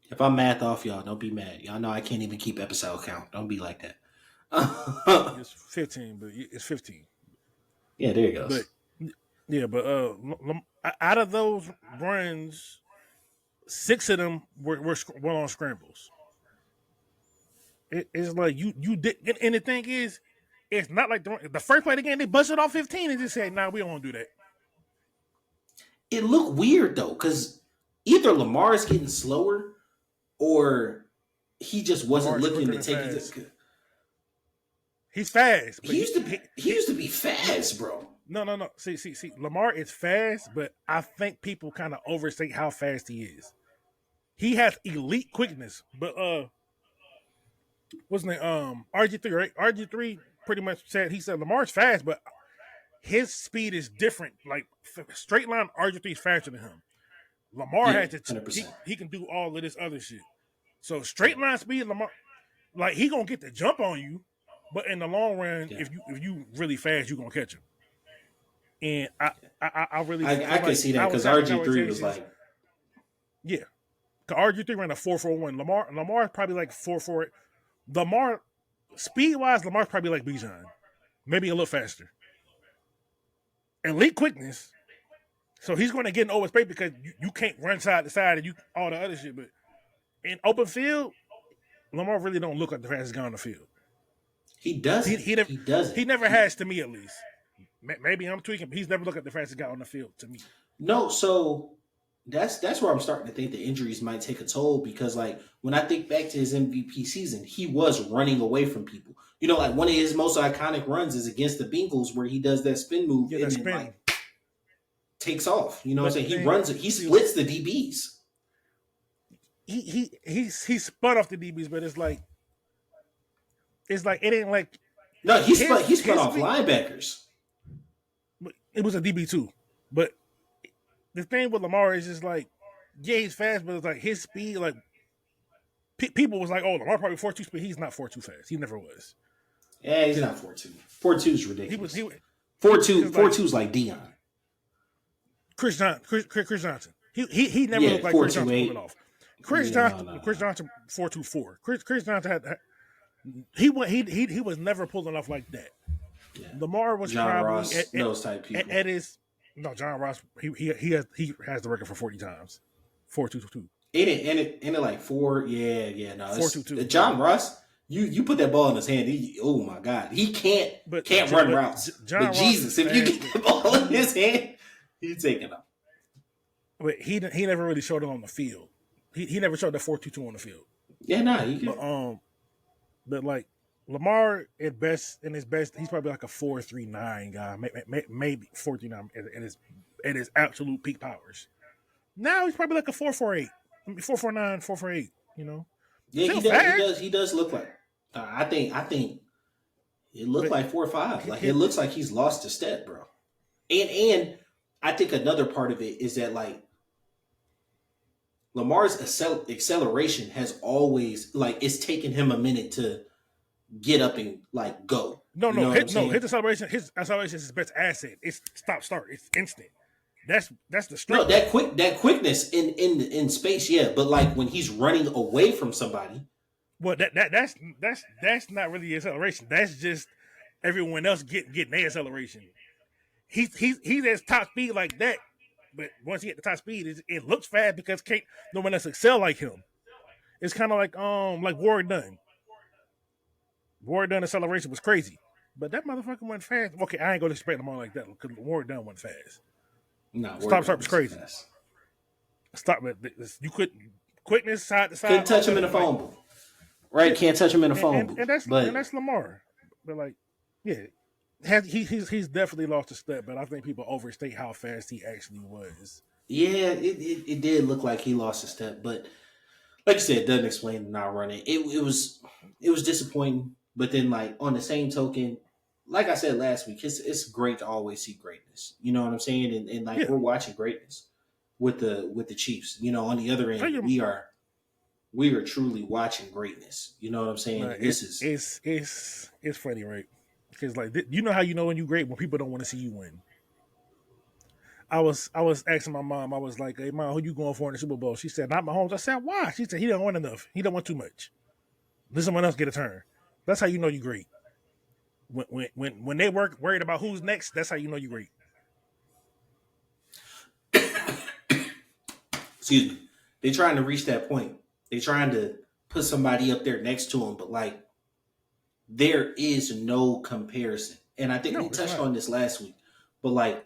If I'm math off, y'all, don't be mad. Y'all know I can't even keep episode count. Don't be like that. It's 15, but it's 15. Yeah, there it goes. But out of those runs, 6 of them were on scrambles. It's like you did, and the thing is, it's not like the first play of the game they busted off 15 and just said, "Nah, we don't want to do that." It looked weird though, because either Lamar's getting slower or he just wasn't Lamar's looking quicker to take than it. fast. He's fast, but He used to be fast, bro. No. See. Lamar is fast, but I think people kind of overstate how fast he is. He has elite quickness, but what's his name? RG3, right? RG3 pretty much said Lamar's fast, but his speed is different. Like straight line, RG3 is faster than him. Lamar Yeah, has to 100%. he can do all of this other shit. So straight line speed, Lamar, like he gonna get the jump on you, but in the long run, Yeah. if you really fast, you gonna catch him. And I really I can see that because RG3 was like, yeah, RG3 ran a 4.41. Lamar's probably like 4.4. Lamar speed wise, Lamar's probably like Bijan, maybe a little faster. Elite quickness, so he's going to get in open space because you can't run side to side and you all the other shit. But in open field, Lamar really don't look like the fastest guy on the field. he doesn't. He doesn't. He never has to me at least. Maybe I'm tweaking, but he's never looked at the fastest guy on the field to me. No, so that's where I'm starting to think the injuries might take a toll because like when I think back to his MVP season, he was running away from people. You know, like one of his most iconic runs is against the Bengals where he does that spin move and then like takes off. You know what I'm saying? He splits the DBs. He spun off the DBs, but it's like it ain't like no, he spun off linebackers. It was a DB too, but the thing with Lamar is just like, yeah, he's fast, but it's like his speed. Like people was like, oh, Lamar probably 4.2 speed. He's not 4.2 fast. He never was. Yeah, he's not 4.2. 4.2 is ridiculous. He 4.2 is like Dion. Chris Johnson. He never looked like Chris Johnson pulling off. Chris Johnson 4.24. Chris Johnson had he was never pulling off like that. Yeah. Lamar was John probably Ross, those type people. At his John Ross he has the record for 40 times. 4.22. Ain't it like 4? Yeah, no. 4.22. John Ross, you put that ball in his hand. Oh my God, he can't run routes. But Jesus, if you get the ball in his hand, he's taking off. But he never really showed it on the field. He never showed that 4.22 on the field. Yeah, he can. But like Lamar at best, he's probably like a 4.39 guy, maybe 4.39 at his absolute peak powers. Now he's probably like a 4.48, 4.49, 4.48. You know. Yeah, he does look like. I think it looked like 4.5. Like it looks like he's lost a step, bro. And I think another part of it is that like Lamar's acceleration has always like it's taken him a minute to get up and like go. His acceleration is his best asset. It's stop start. It's instant. That's the strength. No, that quickness in space, yeah. But like when he's running away from somebody, well, that's not really acceleration. That's just everyone else getting their acceleration. He's at top speed like that, but once he hit the top speed, it looks fast because no one else excel like him. It's kind of like Warren Dunn. Warren Dunn acceleration was crazy, but that motherfucker went fast. Okay, I ain't gonna expect him on like that because Warren Dunn went fast. No, start was crazy. Fast. Stop it. You couldn't quickness side to side. Couldn't touch him in a phone booth. Right, can't touch him in a phone booth. And that's Lamar. But like, yeah, he's definitely lost a step. But I think people overstate how fast he actually was. Yeah, it did look like he lost a step, but like you said, it doesn't explain the not running. It was disappointing. But then, like on the same token, like I said last week, it's great to always see greatness. You know what I'm saying? And like we're watching greatness with the Chiefs. You know, on the other end, we are truly watching greatness. You know what I'm saying? Like, it's funny, right? Because like you know how you know when you're great when people don't want to see you win. I was asking my mom. I was like, "Hey, mom, who you going for in the Super Bowl?" She said, "Not Mahomes." I said, "Why?" She said, "He don't win enough. He don't want too much. Let someone else get a turn." That's how you know you're great. When they worried about who's next, that's how you know you're great. Excuse me. They're trying to reach that point. They're trying to put somebody up there next to him, but like there is no comparison. And I think we No, it's touched not. on this last week, but like,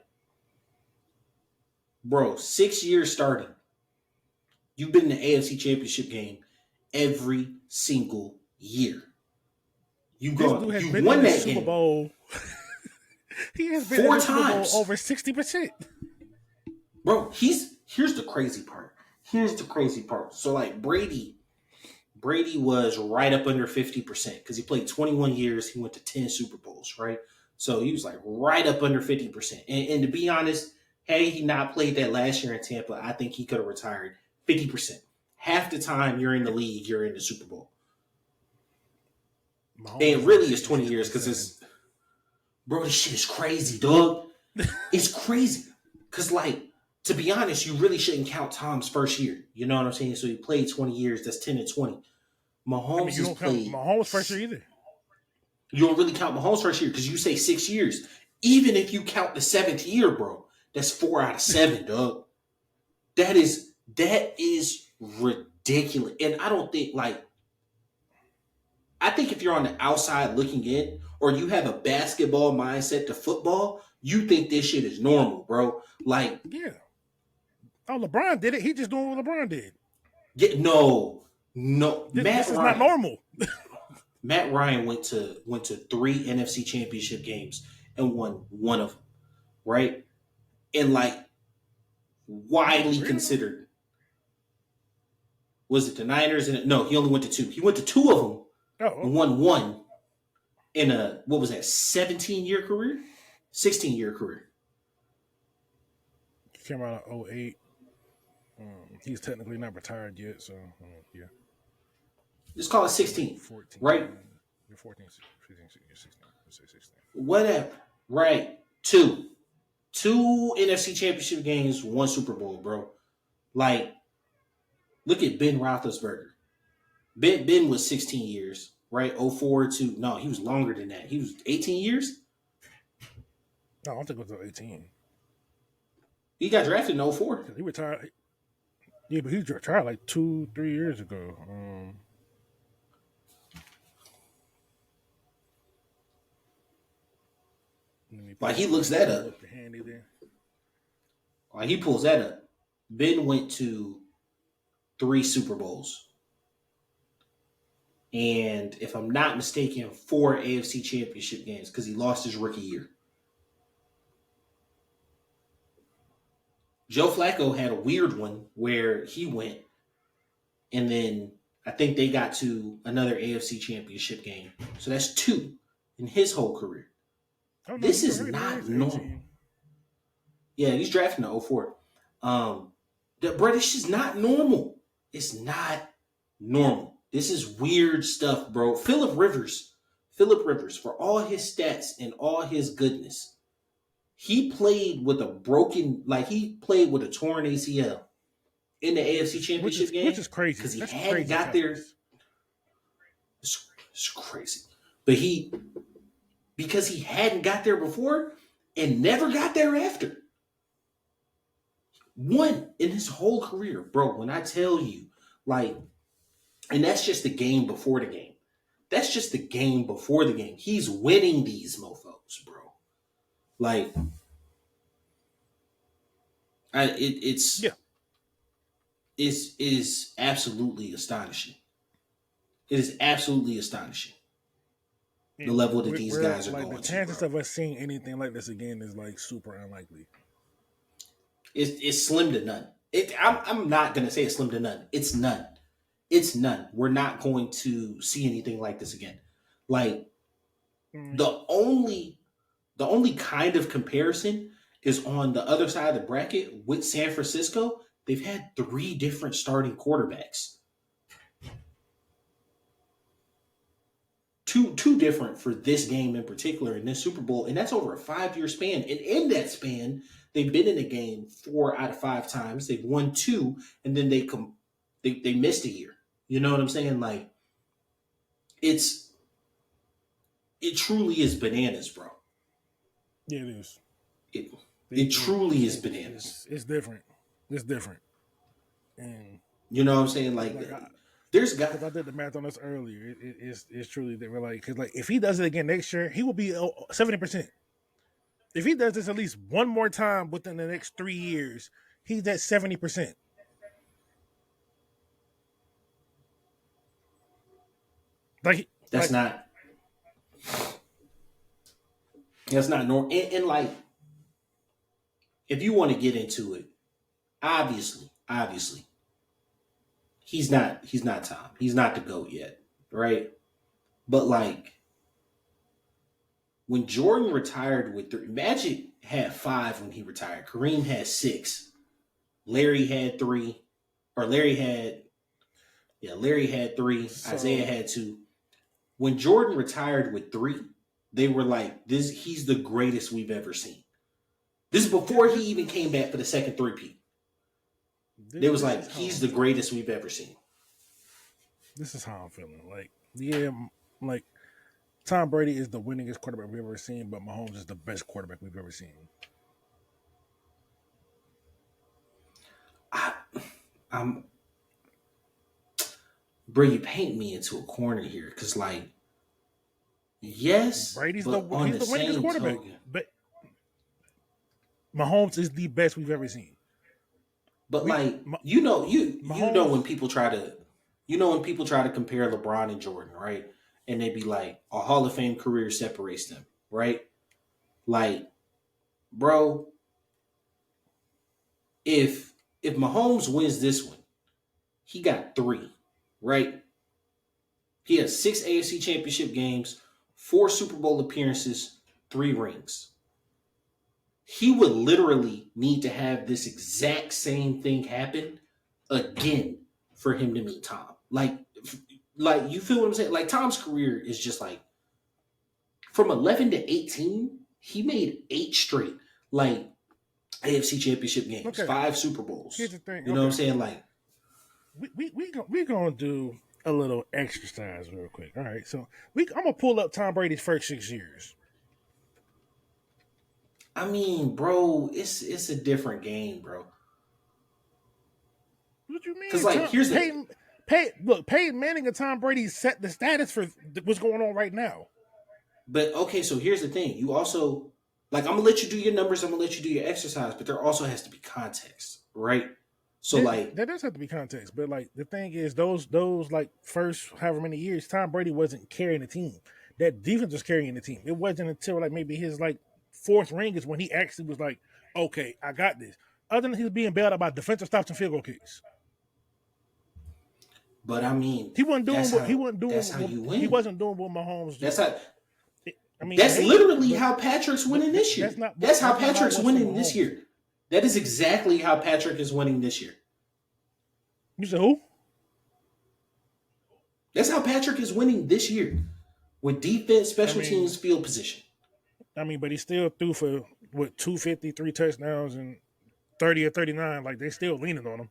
bro, 6 years starting, you've been in the AFC Championship game every single year. This dude has You been in won the that Super game Bowl. He has been in four the Super Bowl times, over 60%. bro. Here's the crazy part. Here's the crazy part. So like Brady was right up under 50% because he played 21 years. He went to 10 Super Bowls, right? So he was like right up under 50%. And to be honest, had he not played that last year in Tampa, I think he could have retired 50%. Half the time you're in the league, you're in the Super Bowl. Mahomes And is like really it's 20 years because 66.7. it's, bro, this shit is crazy, dog. It's crazy. Because, like, to be honest, you really shouldn't count Tom's first year. You know what I'm saying? So he played 20 years. That's 10 and 20. I mean, Mahomes you has don't count played. Mahomes first year either. You don't really count Mahomes' first year because you say 6 years. Even if you count the seventh year, bro, that's 4 out of 7, dog. That is ridiculous. And I don't think like I think if you're on the outside looking in, or you have a basketball mindset to football, you think this shit is normal, bro. Like, Yeah. Oh, LeBron did it. He just doing what LeBron did. no, no, This is not normal. Matt Ryan went to 3 NFC Championship games and won one of them, right? And like widely Really? considered, was it the Niners? And no, he only went to two. He went to two of them Oh, and okay. won one in a what was that 17-year career, 16-year career. He came out in '08. He's technically not retired yet, so yeah. Let's call it So 16, 14, right? you're 14, 15, 16. Let's say 16. Whatever, right? Two NFC Championship games, one Super Bowl, bro. Like, look at Ben Roethlisberger. Ben was 16 years, right? 04 to no, he was longer than that. He was 18 years. No, I don't think it was 18. He got drafted in 04. He retired. Yeah, but he retired like 2-3 years ago. Let me Like pull, he looks that pull up. up the handy there. Like he pulls that up. Ben went to 3 Super Bowls. And if I'm not mistaken, 4 AFC Championship games because he lost his rookie year. Joe Flacco had a weird one where he went, and then I think they got to another AFC Championship game. So that's 2 in his whole career. Oh no, This you're is right. It not is normal. 18. Yeah, he's drafting the 04. Bro, this is not normal. It's not normal. This is weird stuff, bro. Philip Rivers, for all his stats and all his goodness, he played with he played with a torn ACL in the AFC Championship Which game is crazy. because he That's hadn't crazy got there. calculus. It's crazy, but because he hadn't got there before and never got there after. One in his whole career, bro. When I tell you, like, and that's just the game before the game. That's just the game before the game. He's winning these mofos, bro. Like, it's Yeah. is absolutely astonishing. It is absolutely astonishing the And level that these we're guys are like the going to, chances bro. of us seeing anything like this again is like super unlikely. It's slim to none. I'm not gonna say it's slim to none. It's none. It's none. We're not going to see anything like this again. Like Mm, the only kind of comparison is on the other side of the bracket with San Francisco. They've had 3 different starting quarterbacks. Two different for this game in particular in this Super Bowl, and that's over a 5 year span. And in that span, they've been in the game 4 out of 5 times. They've won 2, and then they missed a year. You know what I'm saying? Like it's it truly is bananas, bro. yeah, it is. It it truly is It's, bananas. it's different. It's different. And You know what I'm saying? Like like There's got Because I did the math on this earlier. It's truly that we're like, because like if he does it again next year, he will be 70%. If he does this at least one more time within the next 3 years, he's at 70%. Like, that's like not that's not normal. And like, if you want to get into it, obviously, he's not Tom. He's not the GOAT yet, right? But like when Jordan retired with three, Magic had five when he retired. Kareem had six. Larry had three, or Larry had three. so, Isaiah had two. When Jordan retired with three, they were like, "This, he's the greatest we've ever seen." This is before he even came back for the second three-peat. It was like, he's the greatest we've ever seen. This is how I'm feeling. Like, yeah, like Tom Brady is the winningest quarterback we've ever seen, but Mahomes is the best quarterback we've ever seen. I'm, bro, you paint me into a corner here because, like, yes, Brady's but the on he's the the winningest same quarterback, token, but Mahomes is the best we've ever seen. but like, Mahomes, you know when people try to, compare LeBron and Jordan, right? And they be like, a Hall of Fame career separates them, right? Like, bro, if Mahomes wins this one, he got three, right? He has 6 AFC championship games, 4 Super Bowl appearances, 3 rings. He would literally need to have this exact same thing happen again for him to meet Tom. Like you feel what I'm saying? Like Tom's career is just like from 11 to 18, he made 8 straight like AFC championship games, okay. 5 Super Bowls. Here's the thing. You know what I'm saying? Like we gonna do a little exercise real quick. All right, so I'm gonna pull up Tom Brady's first 6 years. I mean, bro, it's a different game, bro. What you mean? Because like, here's the Peyton Manning and Tom Brady set the status for what's going on right now. But okay, so here's the thing. You also like I'm gonna let you do your numbers, I'm gonna let you do your exercise, but there also has to be context, right? So like there does have to be context, but like the thing is, those like first however many years, Tom Brady wasn't carrying the team. That defense was carrying the team. It wasn't until like maybe his like 4th ring is when he actually was like, okay, I got this. Other than he was being bailed out by defensive stops and field goal kicks. but I mean He wasn't doing what he wasn't doing what Mahomes did. That's how I mean, that's literally how Patrick's winning this year. That's how Patrick's winning this year. That is exactly how Patrick is winning this year. You said who? That's how Patrick is winning this year. With defense, special teams, field position. I mean, but he still threw for what 250, 3 touchdowns and 30 or 39. Like they still leaning on him.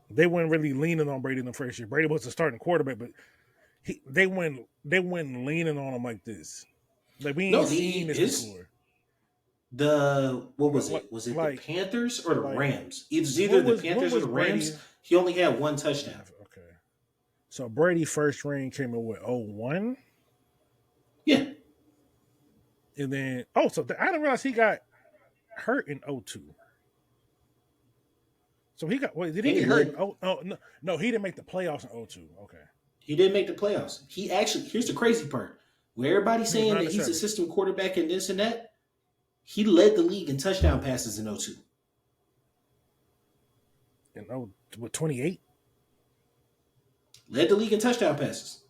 They weren't really leaning on Brady in the first year. Brady was the starting quarterback, but they went leaning on him like this. Like we ain't seen this before. What was it? Was it like, the Panthers or the Rams? It's either the Panthers or the Rams. Brady? He only had 1 touchdown. Okay. So Brady's first ring came in with 01? Yeah. And then so I didn't realize he got hurt in 02. So he got did he get hurt? No, he didn't make the playoffs in 02. Okay. He didn't make the playoffs. He actually, here's the crazy part. Where everybody's saying that he's a system quarterback and this and that, he led the league in touchdown passes in 02. And with 28? Led the league in touchdown passes.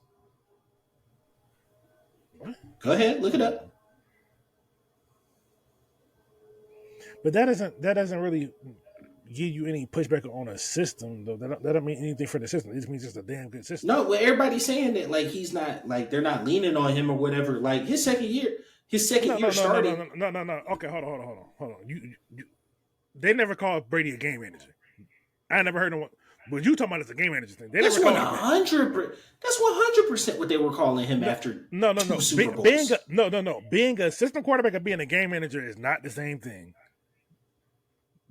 What? Go ahead, look it up. But that doesn't really give you any pushback on a system, though. That don't mean anything for the system. It just means it's a damn good system. No, well, everybody's saying that like he's not like they're not leaning on him or whatever. Like his second year starting. No. Okay, hold on. You they never called Brady a game manager. I never heard no one. But you talking about it's a game manager thing. That's 100%. That's 100% what they were calling him after. No. Super Bowls. Being a assistant quarterback and being a game manager is not the same thing.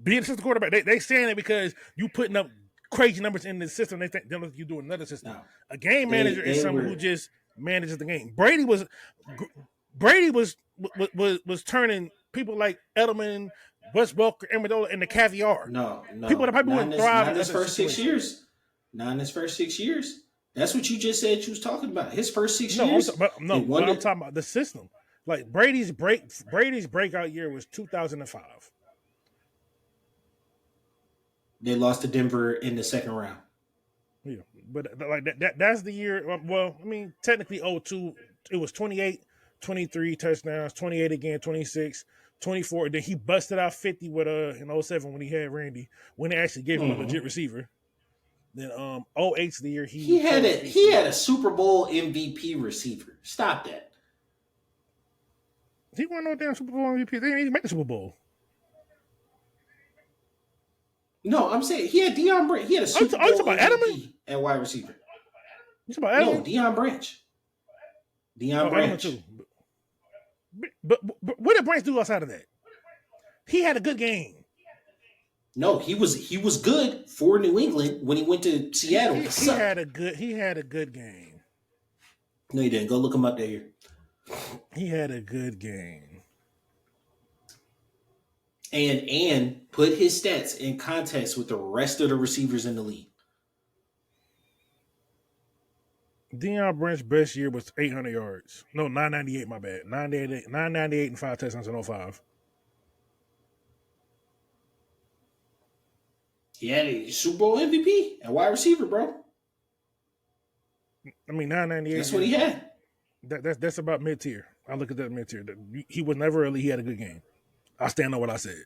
Being an assistant quarterback, they saying it because you putting up crazy numbers in the system. They think you do another system. No, A game manager is someone who just manages the game. Brady was turning people like Edelman, Wes Welker, Amendola into caviar. no, People no. who would thrive Not in in his other first 6 situations. years. Not in his first 6 years. That's what you just said you was talking about. His first 6 No, years. but I'm talking about the system. Like Brady's breakout year was 2005. They lost to Denver in the second round. Yeah, but like that's the year. Well, I mean, technically 02, it was 28, 23 touchdowns, 28 again, 26, 24. Then he busted out 50 with in 07 when he had Randy, when they actually gave him a legit receiver. Then 08's the year He had a Super Bowl MVP receiver. Stop that. He won no damn Super Bowl MVP. They didn't even make the Super Bowl. No, I'm saying he had Deion Branch. He had a Super Bowl about MVP Edelman? at wide receiver. You talking about Edelman? No, Deion Branch. Deion Branch. Edelman too. But what did Branch do outside of that? He had a good game. No, he was good for New England when he went to Seattle. He had a good game. No, he didn't. Go look him up there. He had a good game. And put his stats in context with the rest of the receivers in the league. Deion Branch's best year was 800 yards. No, 998, my bad. 998 and 5 touchdowns in 05. He had a Super Bowl MVP and wide receiver, bro. I mean, 998. That's what he had. That's about mid-tier. I look at that mid-tier. He was never elite. He had a good game. I stand on what I said.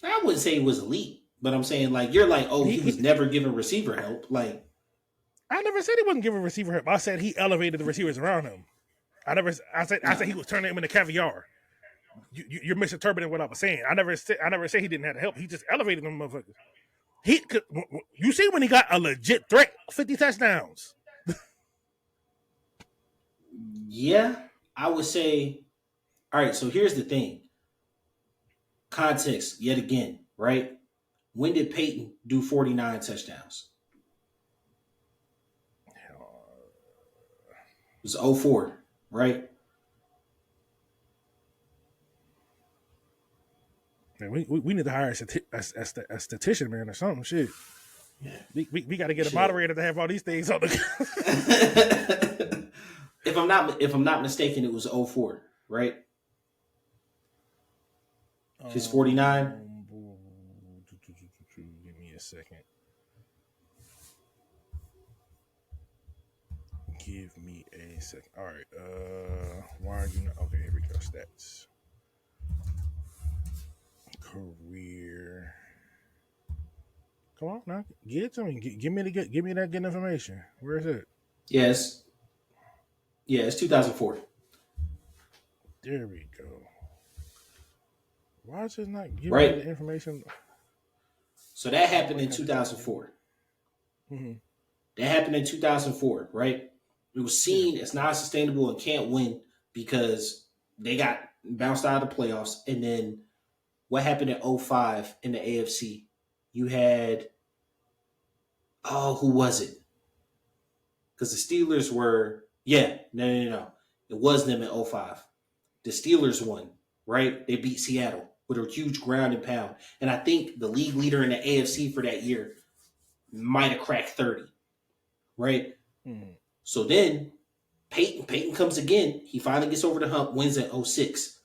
I wouldn't say he was elite, but I'm saying like you're like, oh, he was never given receiver help. Like I never said he wasn't giving receiver help. I said he elevated the receivers around him. I said he was turning them into caviar. You're misinterpreting what I was saying. I never said he didn't have help. He just elevated them motherfuckers. You see when he got a legit threat, 50 touchdowns. Yeah, I would say. All right, so here's the thing. Context, yet again, right? When did Peyton do 49 touchdowns? It was 04, right? Man, we need to hire a statistician, man, or something. Shit. Yeah. We got to get a moderator to have all these things on the. If I'm not mistaken, it was 04, right? His 49. Give me a second. Give me a second. All right. Why are you not? Okay, here we go. Stats. Career. Come on now, get it to me. Give me that good information. Where is it? Yes. Yeah, it's 2004. There we go. Why is it not giving me the information? So that happened in 2004. Mm-hmm. That happened in 2004, right? It was seen as non-sustainable and can't win because they got bounced out of the playoffs. And then what happened in 05 in the AFC? You had, who was it? Because the Steelers were, no. It was them in 05. The Steelers won, right? They beat Seattle with a huge ground and pound. And I think the league leader in the AFC for that year might have cracked 30, right? Mm-hmm. So then Peyton comes again. He finally gets over the hump, wins in 06.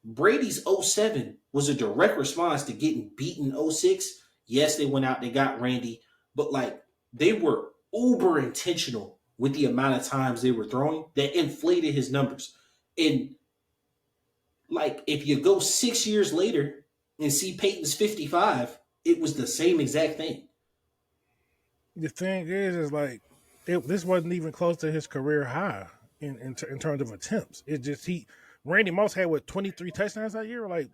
Brady's 07 was a direct response to getting beaten 06. Yes, they went out, they got Randy, but like they were uber intentional with the amount of times they were throwing that inflated his numbers. And like if you go 6 years later and see Peyton's 55, it was the same exact thing. The thing is like this wasn't even close to his career high in terms of attempts. It just Randy Moss had 23 touchdowns that year. Like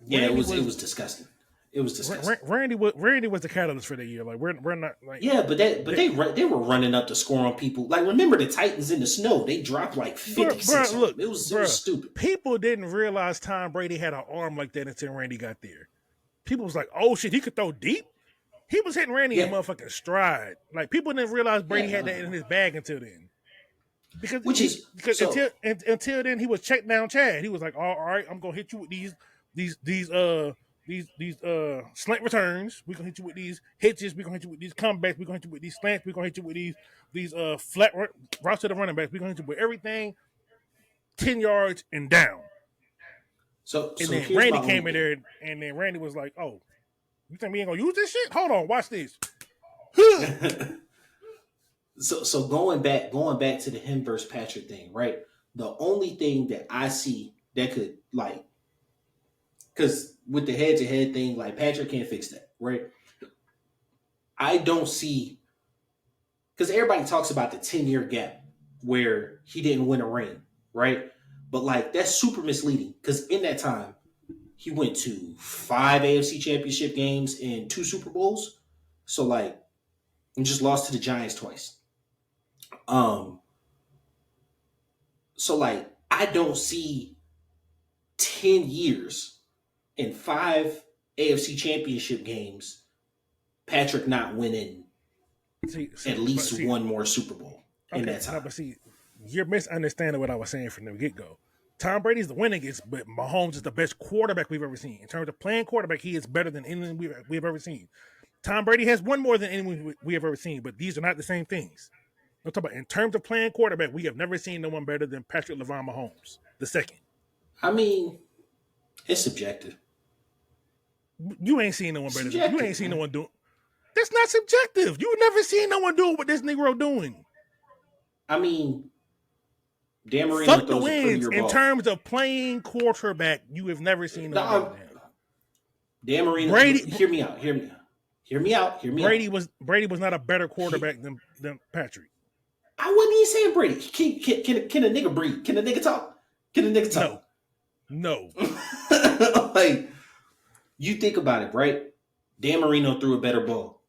it was disgusting. It was disgusting. Randy was the catalyst for the year. Like we're not like they were running up to score on people. Like remember the Titans in the snow? They dropped like 56. Look, it was stupid. People didn't realize Tom Brady had an arm like that until Randy got there. People was like, "Oh shit, he could throw deep. He was hitting Randy in Yeah, motherfucking stride. Like people didn't realize Brady yeah, had that in his bag until then. Because which is because so. until then he was check down Chad. He was like, all right, I'm gonna hit you with these slant returns. We're gonna hit you with these hitches. We're gonna hit you with these comebacks. We're gonna hit you with these slants. We're gonna hit you with these flat routes to the running backs. We're gonna hit you with everything 10 yards and down. And So then here's my Randy only came in thing. there and then Randy was like, oh, you think we ain't gonna use this shit? Hold on, watch this. So going back to the him versus Patrick thing, right? The only thing that I see that could like, because with the head to head thing, like Patrick can't fix that, right? I don't see, because everybody talks about the 10-year gap where he didn't win a ring, right? But like that's super misleading because in that time he went to 5 AFC Championship games and 2 Super Bowls. So like, and just lost to the Giants twice. Um, so like, I don't see 10 years and 5 AFC Championship games, Patrick not winning at But least see, one more Super Bowl in okay, that no, time. but see, you're misunderstanding what I was saying from the get go. Tom Brady's the winningest, but Mahomes is the best quarterback we've ever seen. In terms of playing quarterback, he is better than anyone we've ever seen. Tom Brady has won more than anyone we have ever seen, but these are not the same things. I'm talking about in terms of playing quarterback, we have never seen no one better than Patrick LeVar Mahomes, the second. I mean, it's subjective. You ain't seen no one It's better than you ain't subjective, seen no man. one do. That's not subjective. You never seen no one do what this Negro doing. I mean, Dan Marino Fuck the throws a wins. prettier In ball. terms of playing quarterback, you have never seen no one better No, than him. Dan Marino, Brady hear me out. Hear me out. Hear me out. Hear me out. Brady was not a better He, quarterback than Patrick. I wasn't even saying Brady. Can a nigga breathe? Can a nigga talk? Can a nigga No, talk? no. Like, you think about it, right? Dan Marino threw a better ball.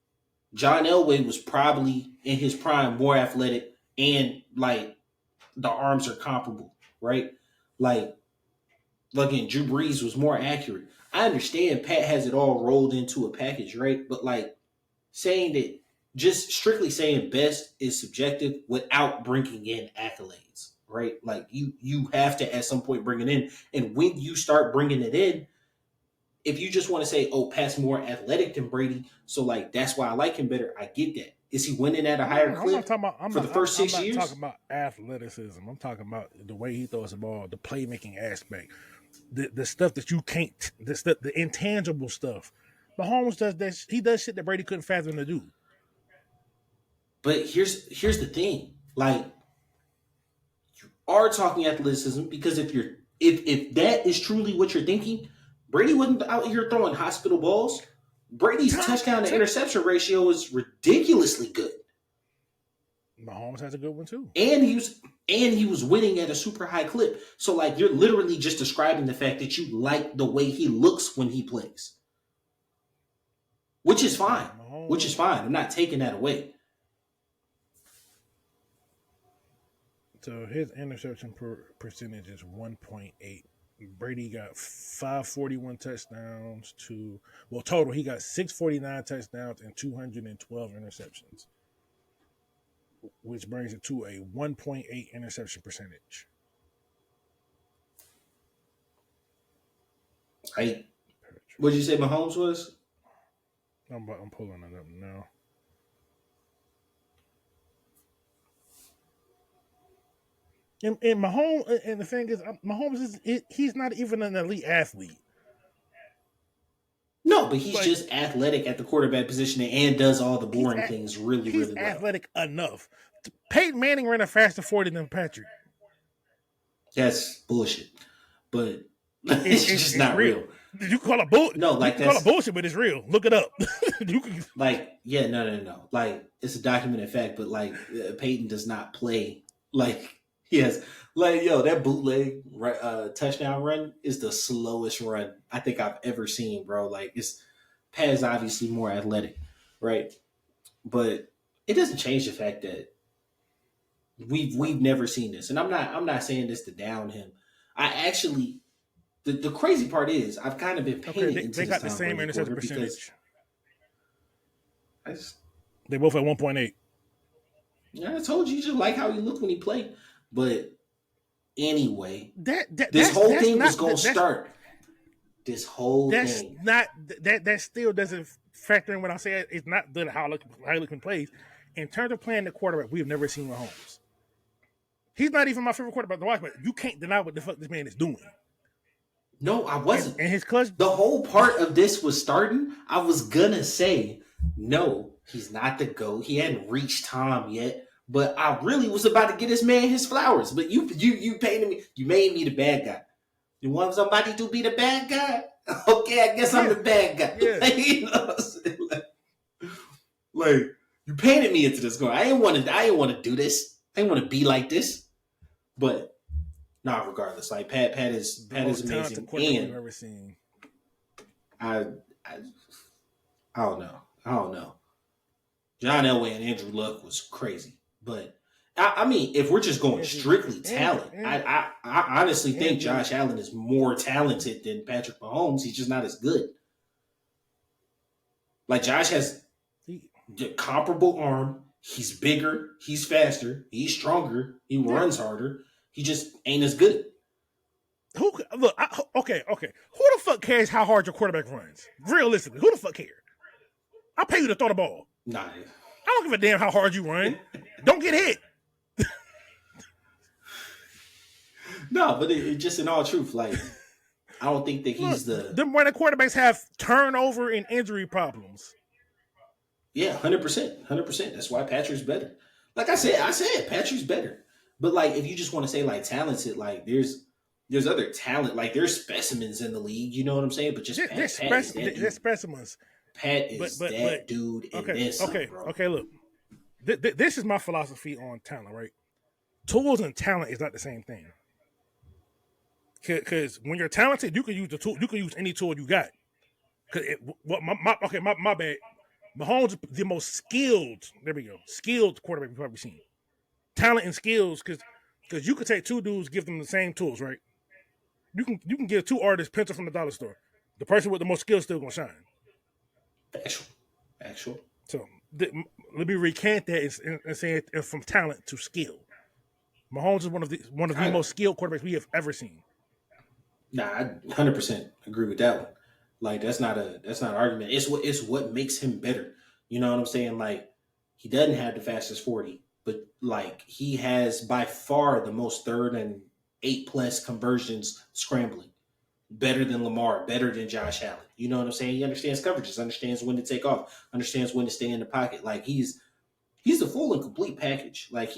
John Elway was probably in his prime more athletic and like the arms are comparable, right? Like again, Drew Brees was more accurate. I understand Pat has it all rolled into a package, right? But like saying that just strictly saying best is subjective without bringing in accolades, right? Like you have to at some point bring it in, and when you start bringing it in, if you just want to say, "Oh, Pat's more athletic than Brady," so like that's why I like him better. I get that. Is he winning at a higher No, I'm not clip talking about. for the first I'm six not talking years? about athleticism. I'm talking about the way he throws the ball, the playmaking aspect, the stuff that you can't, the intangible stuff. Mahomes does that. He does shit that Brady couldn't fathom to do. But here's the thing: like, you are talking athleticism because if that is truly what you're thinking, Brady wasn't out here throwing hospital balls. Brady's Tom, touchdown to interception ratio is ridiculously good, Mahomes has a good one too. and he was winning at a super high clip. So like you're literally just describing the fact that you like the way he looks when he plays, which is fine. Which is Mahomes. fine. I'm not taking that away. So his interception percentage is 1.8. Brady got 541 touchdowns to total he got 649 touchdowns and 212 interceptions, which brings it to a 1.8 interception percentage. Right? What did you say Mahomes was? I'm pulling it up now. And Mahomes, and the thing is, Mahomes he's not even an elite athlete. No, but he's Like just athletic at the quarterback position and does all the he's boring things really, he's really well. athletic enough. Peyton Manning ran a faster 40 than Patrick. That's bullshit. But it's just It's not real. real. You can call it bull. No, You like can call it that's bullshit, but it's real. Look it up. You can, like, yeah, no. Like, it's a documented fact, but like, Peyton does not play like he has. Like, yo, that bootleg touchdown run is the slowest run I think I've ever seen, bro. Like, it's Pat is obviously more athletic, right? But it doesn't change the fact that we've never seen this, and I'm not saying this to down him. I actually the crazy part is I've kind of been okay, painted into they this got the Tom same Brady interception quarter because percentage. I just, They both at 1.8. yeah, I told you just like how he looked when he played. But anyway, That, that this that's whole that's thing not was gonna start. This whole that's thing. not that still doesn't factor in when I say it's not good how he looking plays. In terms of playing the quarterback, we have never seen Mahomes. He's not even my favorite quarterback to watch, but you can't deny what the fuck this man is doing. No, I wasn't. And his clutch. The whole part of this was starting. I was gonna say, no, he's not the GOAT. He hadn't reached Tom yet. But I really was about to get this man his flowers. But you painted me. You made me the bad guy. You want somebody to be the bad guy? Okay, I guess I'm the bad guy. Yeah. You know what I'm saying? Like, you painted me into this going. I didn't want to do this. I didn't want to be like this. But nah, regardless, like Pat is amazing. Quarterback And we've ever seen. I don't know. John Elway and Andrew Luck was crazy, but I mean, if we're just going strictly talent, I honestly think Josh Allen is more talented than Patrick Mahomes. He's just not as good. Like Josh has the comparable arm. He's bigger. He's faster. He's stronger. He runs harder. He just ain't as good. Okay. Who the fuck cares how hard your quarterback runs? Realistically, who the fuck cares? I pay you to throw the ball. Nah, I don't give a damn how hard you run. Don't get hit. No, but it just in all truth, like I don't think that he's them running quarterbacks have turnover and injury problems. Yeah, 100%. That's why Patrick's better. Like I said Patrick's better. But like if you just want to say like talented, like there's other talent, like there's specimens in the league, you know what I'm saying? But just they're specimens. Pat is that dude in this. Bro. Okay, look. This is my philosophy on talent, right? Tools and talent is not the same thing. Because when you're talented, you can use the tool. You can use any tool you got. My bad. Mahomes is the most skilled. There we go. Skilled quarterback we've ever seen. Talent and skills, because you could take two dudes, give them the same tools, right? You can give two artists pencil from the dollar store. The person with the most skills still gonna shine. Actual. So let me recant that and say it from talent to skill. Mahomes is one of the most skilled quarterbacks we have ever seen. Nah, I 100% agree with that one. Like that's not an argument. It's what makes him better. You know what I'm saying? Like he doesn't have the fastest 40, but like he has by far the most 3rd and 8+ conversions scrambling. Better than Lamar, better than Josh Allen. You know what I'm saying? He understands coverages, understands when to take off, understands when to stay in the pocket. Like he's the full and complete package. Like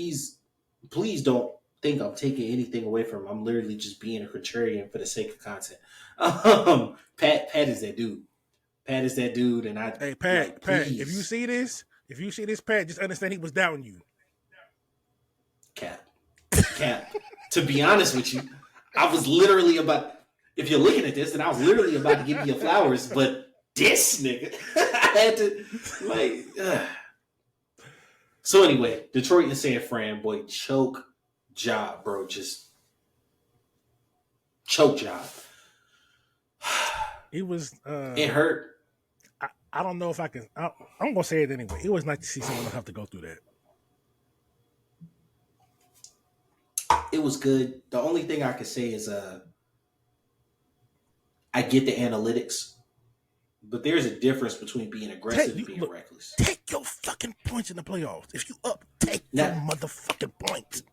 please don't think I'm taking anything away from him. I'm literally just being a contrarian for the sake of content. Pat is that dude. Pat is that dude, and I. Hey Pat, Pat, if you see this, Pat, just understand he was doubting you. Cap. To be honest with you, I was literally about. If you're looking at this, then I was literally about to give you your flowers, but this nigga, I had to like. So anyway, Detroit and San Fran, boy, choke job, bro. Just choke job. It was. It hurt. I don't know if I can. I'm gonna say it anyway. It was nice to see someone have to go through that. It was good. The only thing I could say is, I get the analytics, but there's a difference between being aggressive and being reckless. Take your fucking points in the playoffs. If you up, take your motherfucking points.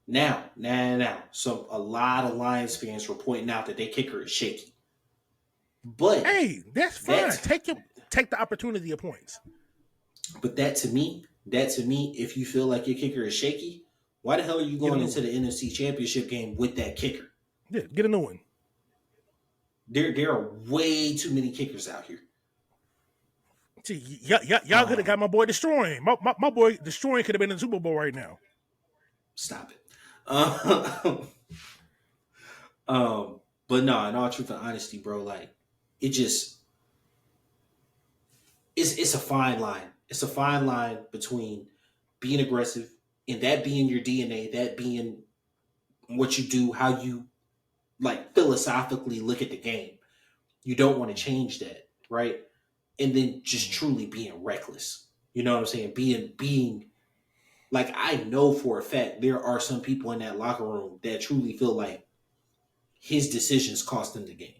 Now. So a lot of Lions fans were pointing out that their kicker is shaky. But hey, that's fine. Take the opportunity of points. But that to me, if you feel like your kicker is shaky, why the hell are you going into the NFC Championship game with that kicker? Yeah, get a new one. There are way too many kickers out here. See, y'all could have got my boy Destroying. My boy Destroying could have been in the Super Bowl right now. Stop it. But no, in all truth and honesty, bro, like it just it's a fine line. It's a fine line between being aggressive and that being your DNA, that being what you do, how you like philosophically look at the game. You don't want to change that, right? and then just truly being reckless. You know what I'm saying? Being like, I know for a fact there are some people in that locker room that truly feel like his decisions cost them the game.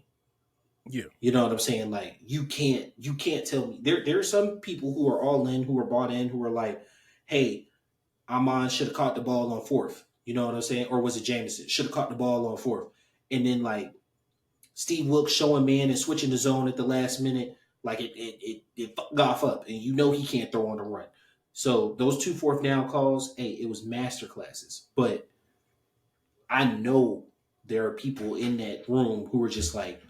Yeah. You know what I'm saying? Like, you can't tell me there are some people who are all in, who are bought in, who are like, hey, Amon should have caught the ball on fourth. You know what I'm saying? Or was it Jameson? Should have caught the ball on fourth. And then like Steve Wilkes showing man and switching the zone at the last minute, like it fucked Goff up, and you know he can't throw on the run. So those two fourth down calls, hey, it was master classes. But I know there are people in that room who are just like,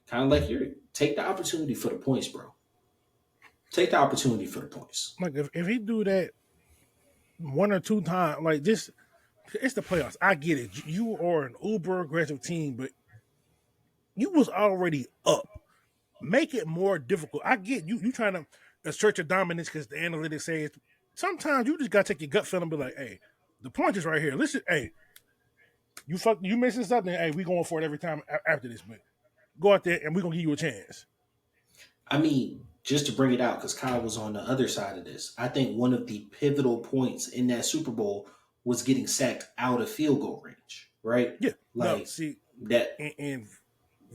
kind of like, you take the opportunity for the points, bro. Take the opportunity for the points. Like if he do that one or two times, like this, it's the playoffs. I get it. You are an uber aggressive team, but you was already up. Make it more difficult. I get you. You trying to assert your dominance because the analytics says sometimes you just gotta take your gut feeling and be like, hey, the point is right here. Listen, hey, you missing something. Hey, we going for it every time after this, but go out there and we're gonna give you a chance. I mean, just to bring it out, because Kyle was on the other side of this, I think one of the pivotal points in that Super Bowl was getting sacked out of field goal range, right? Yeah. No, Like see, that. and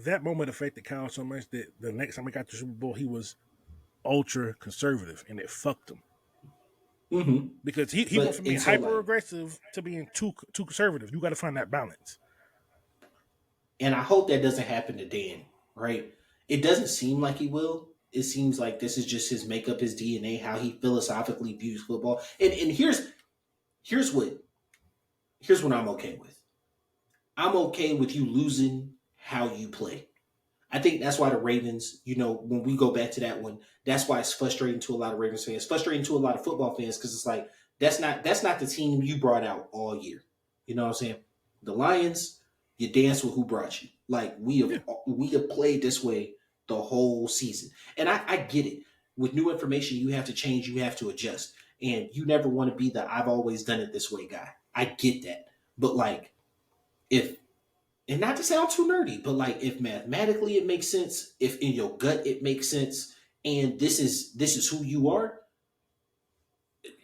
that moment affected Kyle so much that the next time we got to the Super Bowl, he was ultra conservative, and it fucked him Mm-hmm. because he went But from and being so hyper like, aggressive to being too conservative. You got to find that balance. and I hope that doesn't happen to Dan, right? It doesn't seem like he will. It seems like this is just his makeup, his DNA, how he philosophically views football. And here's what here's what I'm okay with. I'm okay with you losing how you play. I think that's why the Ravens, when we go back to that one, that's why it's frustrating to a lot of Ravens fans, frustrating to a lot of football fans, because it's like that's not the team you brought out all year. You know what I'm saying? The Lions, you dance with who brought you. Like Yeah, we have played this way the whole season, and I get it. With new information, you have to change, you have to adjust, and you never want to be the "I've always done it this way" guy. I get that, but like if and not to sound too nerdy, but like if mathematically it makes sense, if in your gut it makes sense, and this is who you are,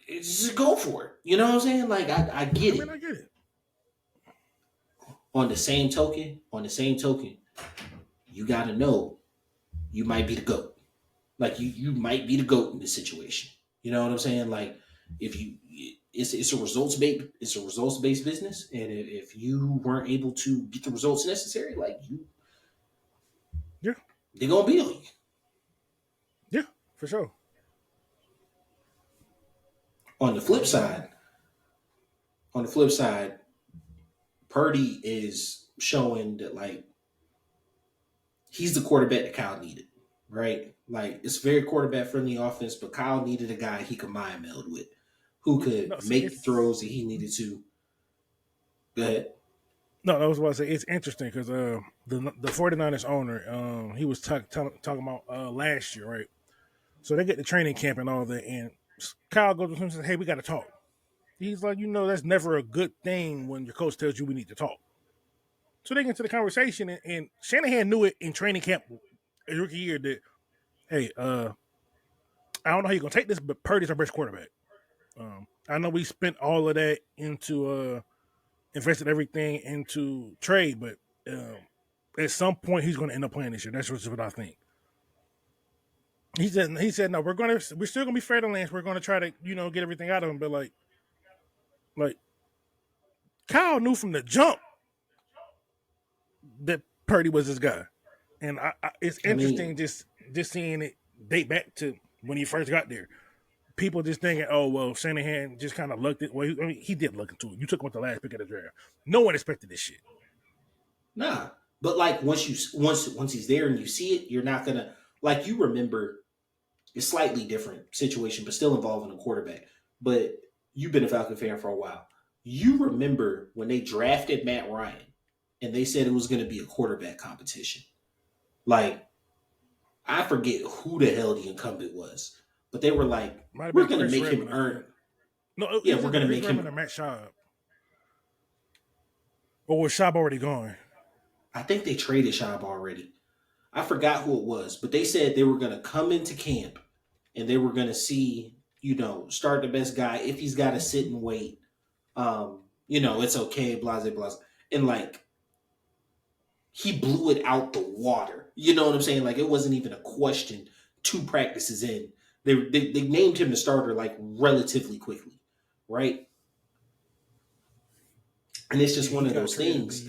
just go for it. You know what I'm saying? Like I I get mean, I it. get it. On the same token, you gotta know you might be the GOAT. Like you might be the GOAT in this situation. You know what I'm saying? Like if you it's a results based business, and if you weren't able to get the results necessary, like Yeah, they're gonna be on you. yeah, for sure. On the flip side, on the flip side, Purdy is showing that like he's the quarterback that Kyle needed, right? Like it's a very quarterback friendly offense, but Kyle needed a guy he could mind meld with, who Yeah. No, could see, make the throws it's that he needed to. Go ahead. no. I was about to say it's interesting because the 49ers owner, he was talking about last year, right? So they get the training camp and all that, and Kyle goes to him and says, "Hey, we got to talk." He's like, that's never a good thing when your coach tells you we need to talk. So they get into the conversation, and Shanahan knew it in training camp, rookie year, that hey, I don't know how you're gonna take this, but Purdy's our best quarterback. I know we spent all of that into invested everything into trade, but um, at some point he's going to end up playing this year. That's just what I think. He said no, we're still gonna be fair to Lance. We're gonna try to get everything out of him, but like Kyle knew from the jump that Purdy was his guy, and it's I mean, interesting just seeing it date back to when he first got there. People just thinking, oh well, Shanahan just kind of looked at. Well, he did look into it. You took him with the last pick of the draft. No one expected this shit. nah. But like once he's there and you see it, you're not gonna like you remember a slightly different situation, but still involving a quarterback. But you've been a Falcon fan for a while. You remember when they drafted Matt Ryan and they said it was going to be a quarterback competition. Like, I forget who the hell the incumbent was, but they were like, Might have we're been going to Chris make him Redmond, I think. earn. No, Yeah, is we're it going to Chris make Redmond or him. Matt Schaub? Or was Schaub already gone? I think they traded Schaub already. I forgot who it was, but they said they were gonna come into camp and they were gonna see, start the best guy. If he's got to sit and wait, it's okay, blase, blase. And like he blew it out the water. You know what I'm saying? Like it wasn't even a question. 2 practices in, they named him the starter like relatively quickly, right? And it's just Yeah, one he of got those traded things.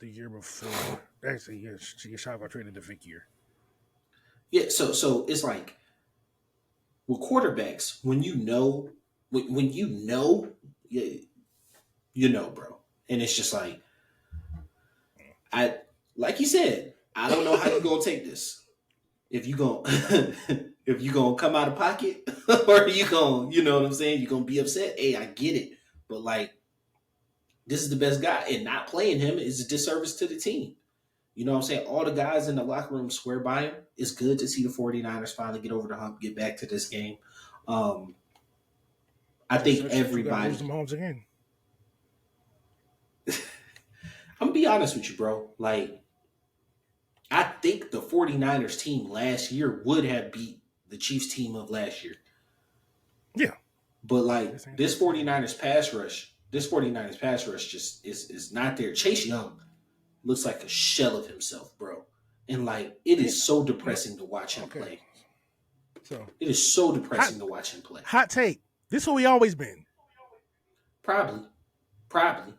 the year before. Actually, yeah, Chicago traded the Vic year. Yeah, so it's like with quarterbacks, when you know, bro, and it's just like I, like you said, I don't know how you gonna take this. If you gonna if you gonna come out of pocket, or you gonna, you know what I'm saying, you gonna be upset. Hey, I get it, but like this is the best guy, and not playing him is a disservice to the team. You know what I'm saying? All the guys in the locker room swear by him. It's good to see the 49ers finally get over the hump, get back to this game. Um, I Just think except you got to lose everybody, the Mahomes again. I'm gonna be honest with you, bro. Like, I think the 49ers team last year would have beat the Chiefs team of last year. Yeah, But like this ain't this that team. 49ers pass rush just is not there. Chase Young looks like a shell of himself, bro. And like it Yeah, is so you know, depressing to watch him okay. play. So It is so hot depressing to watch him play. hot take. This who we always been. Probably, probably.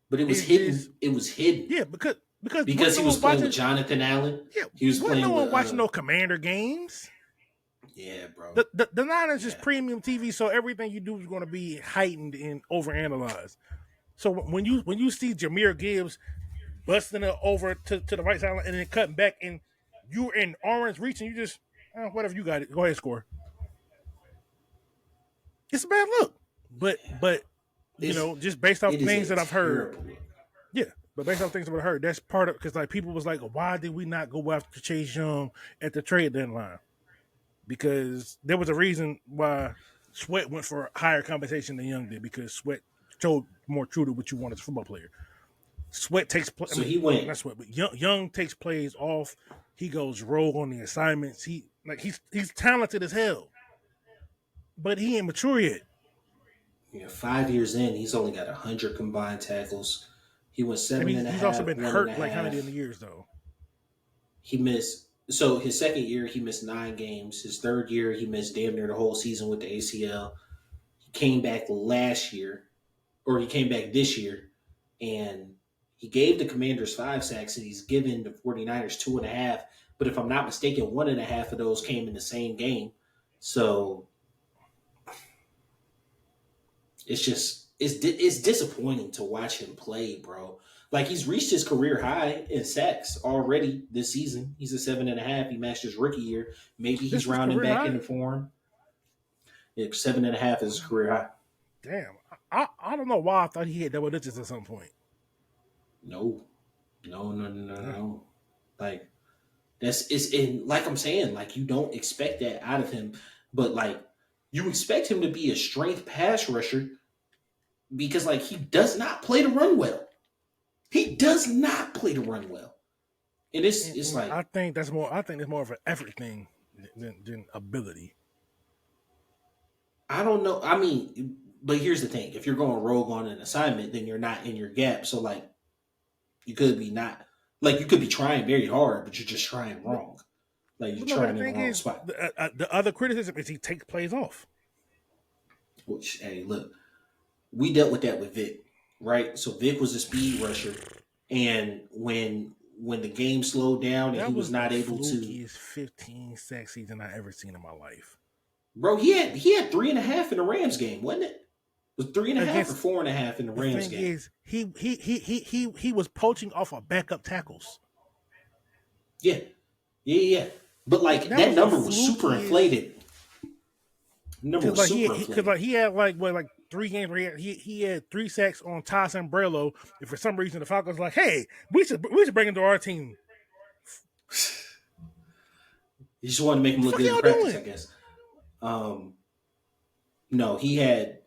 But it was It's just hidden. It was hidden yeah, because because wasn't he no was one playing with watching. Jonathan Allen. Yeah, He was wasn't no playing with one watching no Commander games. yeah, bro. The Niners is Yeah. premium TV, so everything you do is going to be heightened and overanalyzed. So when you see Jahmyr Gibbs busting it over to the right side and then cutting back, and you're in orange reaching, you just whatever you got it. Go ahead, score. It's a bad look, but It's just based off it is things a that I've heard, terrible look. yeah. But based off things that I've heard, that's part of because like people was like, why did we not go after Chase Young at the trade deadline? Because there was a reason why Sweat went for higher compensation than Young did because Sweat showed more true to what you want as a football player. Sweat takes, I So mean, he went not Sweat, but Young takes plays off. He goes rogue on the assignments. He's talented as hell, but he ain't mature yet. 5 years in. He's only got 100 combined tackles. He went And seven and a he's also half, been one and a hurt like how many in the half. years though. He missed. So his second year, he missed 9 games. His third year, he missed damn near the whole season with the ACL. He came back last year, or he came back this year, and he gave the Commanders 5 sacks, and he's given the 49ers 2.5. But if I'm not mistaken, 1.5 of those came in the same game. So it's disappointing to watch him play, bro. Like he's reached his career high in sacks already this season. He's a 7.5. He matched his rookie year. Maybe he's This was rounding career back high. into form. Yeah, 7.5 is his career high. Damn, I don't know why I thought he hit double digits at some point. No, no, Yeah. no. Like it's in like I'm saying, like you don't expect that out of him, but like you expect him to be a strength pass rusher because like he does not play to run well. He does not play to run well. And it's And like I think it's more of an effort thing than ability. I don't know. I mean, but here's the thing: if you're going rogue on an assignment, then you're not in your gap. So like, you could be not like you could be trying very hard, but you're just trying But, wrong. Like you're but no, but the trying in the thing wrong is, spot. the other criticism is he takes plays off. Which hey, look, we dealt with that with Vic, right? So Vic was a speed rusher, and when the game slowed down and he That was was the not able to, flukiest 15 sack season I ever seen in my life. bro, he had 3.5 in the Rams game, wasn't it? It was 3.5 or Against 4.5 in the the Rams thing game. is, he was poaching off of backup tackles. Yeah, yeah. But like That that was the number was super flukiest inflated. The number because was like super because inflated. he had like 3 games where he had 3 sacks on Ty Sombrello, and for some reason the Falcons like, hey, we should bring him to our team. He just wanted to make him What the look fuck good in y'all practice, I doing? guess. Um, no, he had.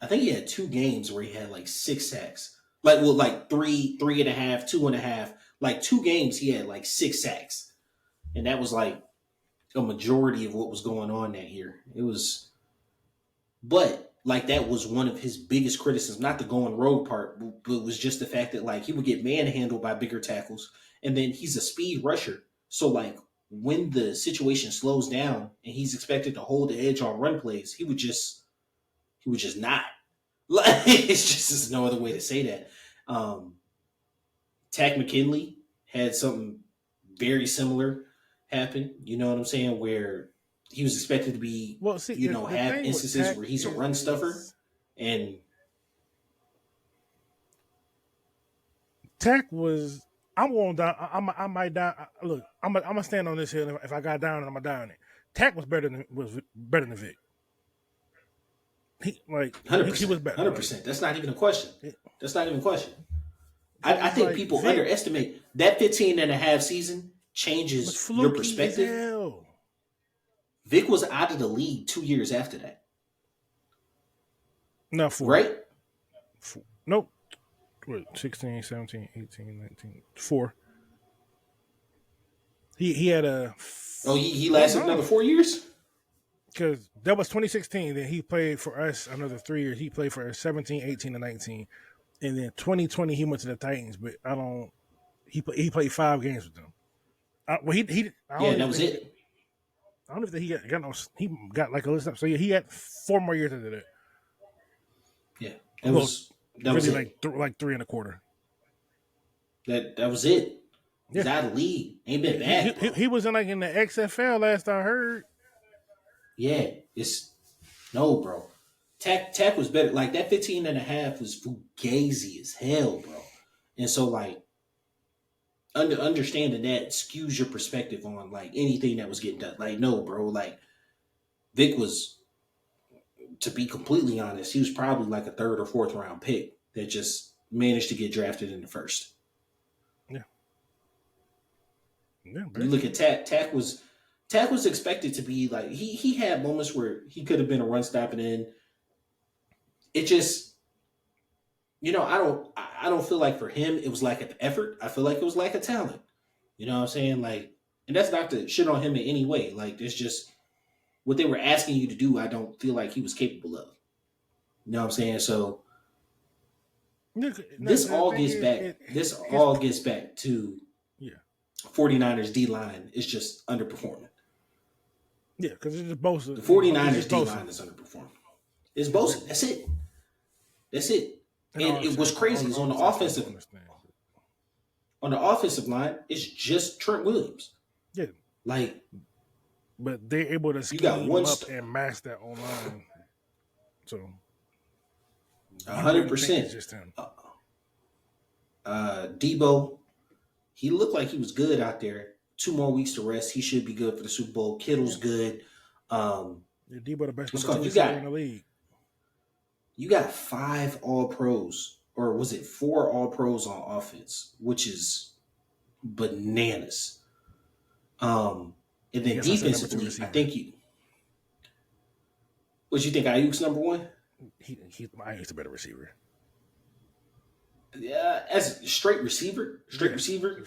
I think he had 2 games where he had like 6 sacks. Like three and a half, 2.5. Like 2 games, he had like 6 sacks. and that was like a majority of what was going on that year. It was, but like that was one of his biggest criticisms, not the going rogue part, but it was just the fact that like he would get manhandled by bigger tackles, and then he's a speed rusher, so like when the situation slows down and he's expected to hold the edge on run plays, he would just not. Like it's just there's no other way to say that. Um, Tack McKinley had something very similar happen. You know what I'm saying? Where he was expected to be, Well, see, the have thing with instances Tech where he's a run stuffer, and Tech was. I'm going down. I might down. Look, I'm gonna stand on this hill. If I got down, I'm gonna down it. Tech was better than Vic. He like 100%, he was better. 100%. That's not even a question. That's not even a question. I It's think like people Vic underestimate that 15 and a half season was changes your fluky as perspective. hell. Vic was out of the league 2 years after that. No, four. Right? Nope. What, 16, 17, 18, 19, 4. He had a. Oh, he lasted another 4 years? Because that was 2016. Then he played for us another 3 years. He played for us 17, 18, and 19. And then 2020, he went to the Titans. But I don't. He played 5 games with them. Well, he Yeah, that was it. I don't know if he got no. He got like a list up. So yeah, he had 4 more years after that. Yeah, that was really it. like 3 and a quarter. That was it. He's Yeah. out of the league. Ain't been bad. He was in the XFL last I heard. Yeah, it's no, bro. Tack was better. Like that 15 and a half was fugazi as hell, bro. And so like understanding that skews your perspective on like anything that was getting done. Like, no, bro, like Vic was, to be completely honest, he was probably like a third or fourth round pick that just managed to get drafted in the first. Yeah. You look at Tack. Tack was expected to be like he had moments where he could have been a run stopping end. It just, I don't feel like for him it was like an effort. I feel like it was like a talent. You know what I'm saying? Like, and that's not to shit on him in any way. Like, it's just what they were asking you to do. I don't feel like he was capable of. You know what I'm saying? So this all gets back. This all gets back to 49ers D line is just underperforming. Yeah, because it's just Bosa. The 49ers D line is underperforming. It's Bosa. That's it. That's it. And it was crazy. It's on the offensive. On the offensive line, it's just Trent Williams. Yeah. Like, but they're able to scheme up and match that online. So 100%. Just him. Debo, he looked like he was good out there. 2 more weeks to rest. He should be good for the Super Bowl. Kittle's good. Debo the best in the league. You got 5 All-Pros, or was it 4 All-Pros on offense, which is bananas. And then defensively, I think you. What you think? Ayuk's number 1? Ayuk's a better receiver. Yeah, as a straight receiver,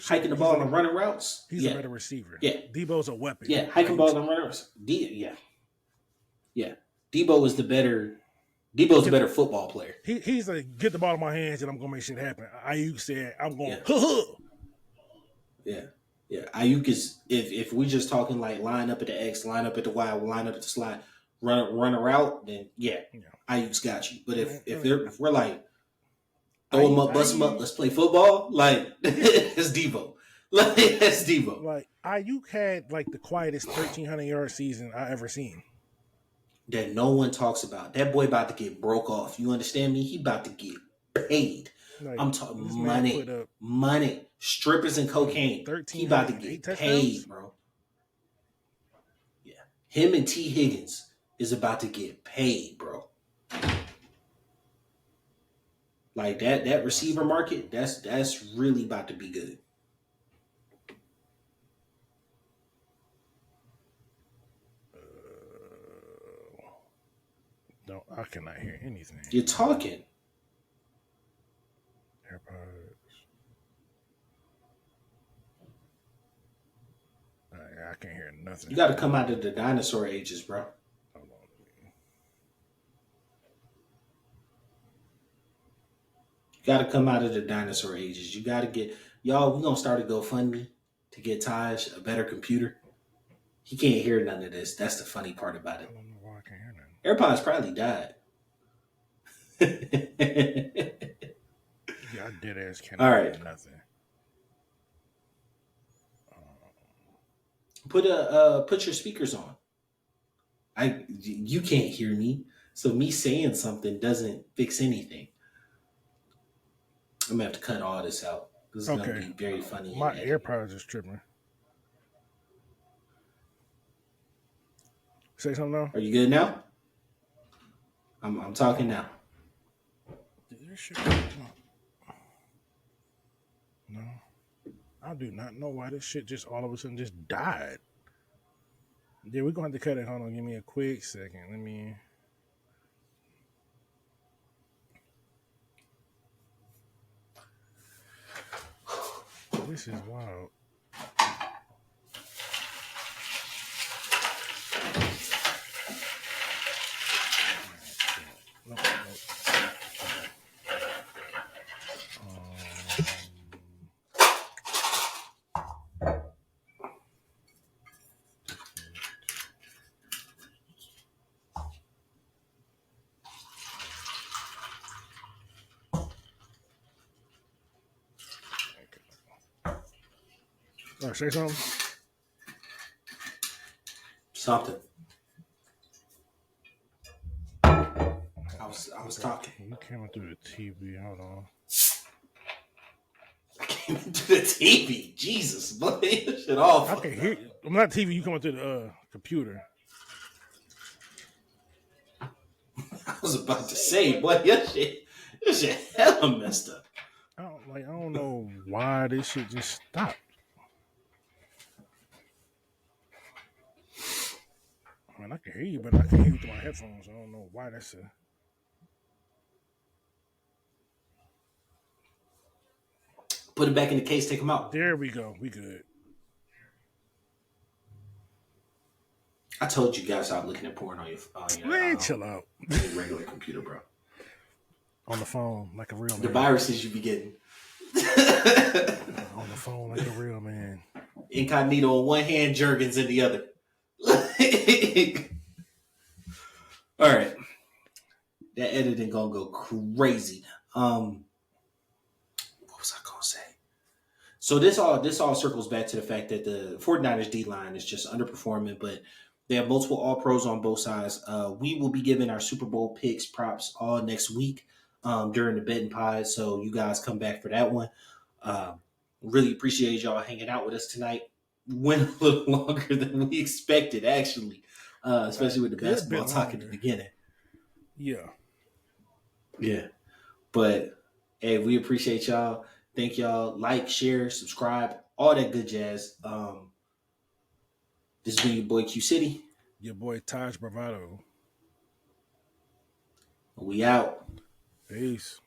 hiking the ball and running routes. He's a better receiver. Yeah, Debo's a weapon. Yeah, hiking balls and running routes. Yeah. Debo's the better football player. He's like, get the ball in my hands and I'm gonna make shit happen. Ayuk said, I'm going. Yeah. Ayuk is if we just talking like line up at the X, line up at the Y, line up at the slot, run a route, then Ayuk's got you. But if we're like throw him up, bust him up, let's play football, like it's Debo. Like that's Debo. Like Ayuk had like the quietest 1,300-yard season I ever seen. That no one talks about. That boy about to get broke off. You understand me? He about to get paid. Like, I'm talking money, strippers and cocaine. He about to get paid, bro. Yeah, him and T. Higgins is about to get paid, bro. Like that receiver market, that's really about to be good. No, I cannot hear anything. You're talking. AirPods. can't hear nothing. You got to come out of the dinosaur ages, bro. Hold on. You got to come out of the dinosaur ages. You got to get y'all. We're gonna start a GoFundMe to get Taj a better computer. He can't hear none of this. That's the funny part about I it. don't know why I can't hear nothing. AirPods probably died. Yeah, I dead ass can't All hear right. nothing. Put your speakers on. You can't hear me, so me saying something doesn't fix anything. I'm gonna have to cut all this out. This is gonna be very funny. My AirPods is tripping. Say something now. Are you good now? I'm talking now. Did this shit No. I do not know why this shit just all of a sudden just died. Yeah, we're gonna have to cut it. Hold on, give me a quick second. Let me. This is wild. No. All right, say something. Something. I was talking. You came through the TV. Hold on. I came into the TV. Jesus, boy, this shit off. I can hear you. I'm not TV. You coming through the computer. I was about to say, boy, your shit hella messed up. I don't know why this shit just stopped. I mean, I can hear you, but I can't hear you through my headphones. I don't know why that's a. Put it back in the case. Take them out. There we go. We good. I told you guys stop looking at porn on your Man, chill out. your regular computer, bro. On the phone, like a real man. The viruses you be getting. On the phone, like a real man. Incognito in one hand, Jergens in the other. All right. That editing gonna go crazy. What was I gonna say? So this all circles back to the fact that the 49ers D line is just underperforming, but they have multiple all pros on both sides. We will be giving our Super Bowl picks props all next week during the betting pod. So you guys come back for that one. Really appreciate y'all hanging out with us tonight. Went a little longer than we expected, actually, especially with the basketball talk at the beginning. Yeah. Yeah. But hey, we appreciate y'all. Thank y'all. Like, share, subscribe, all that good jazz. This has been your boy Q City. Your boy Taj Bravado. We out. Peace.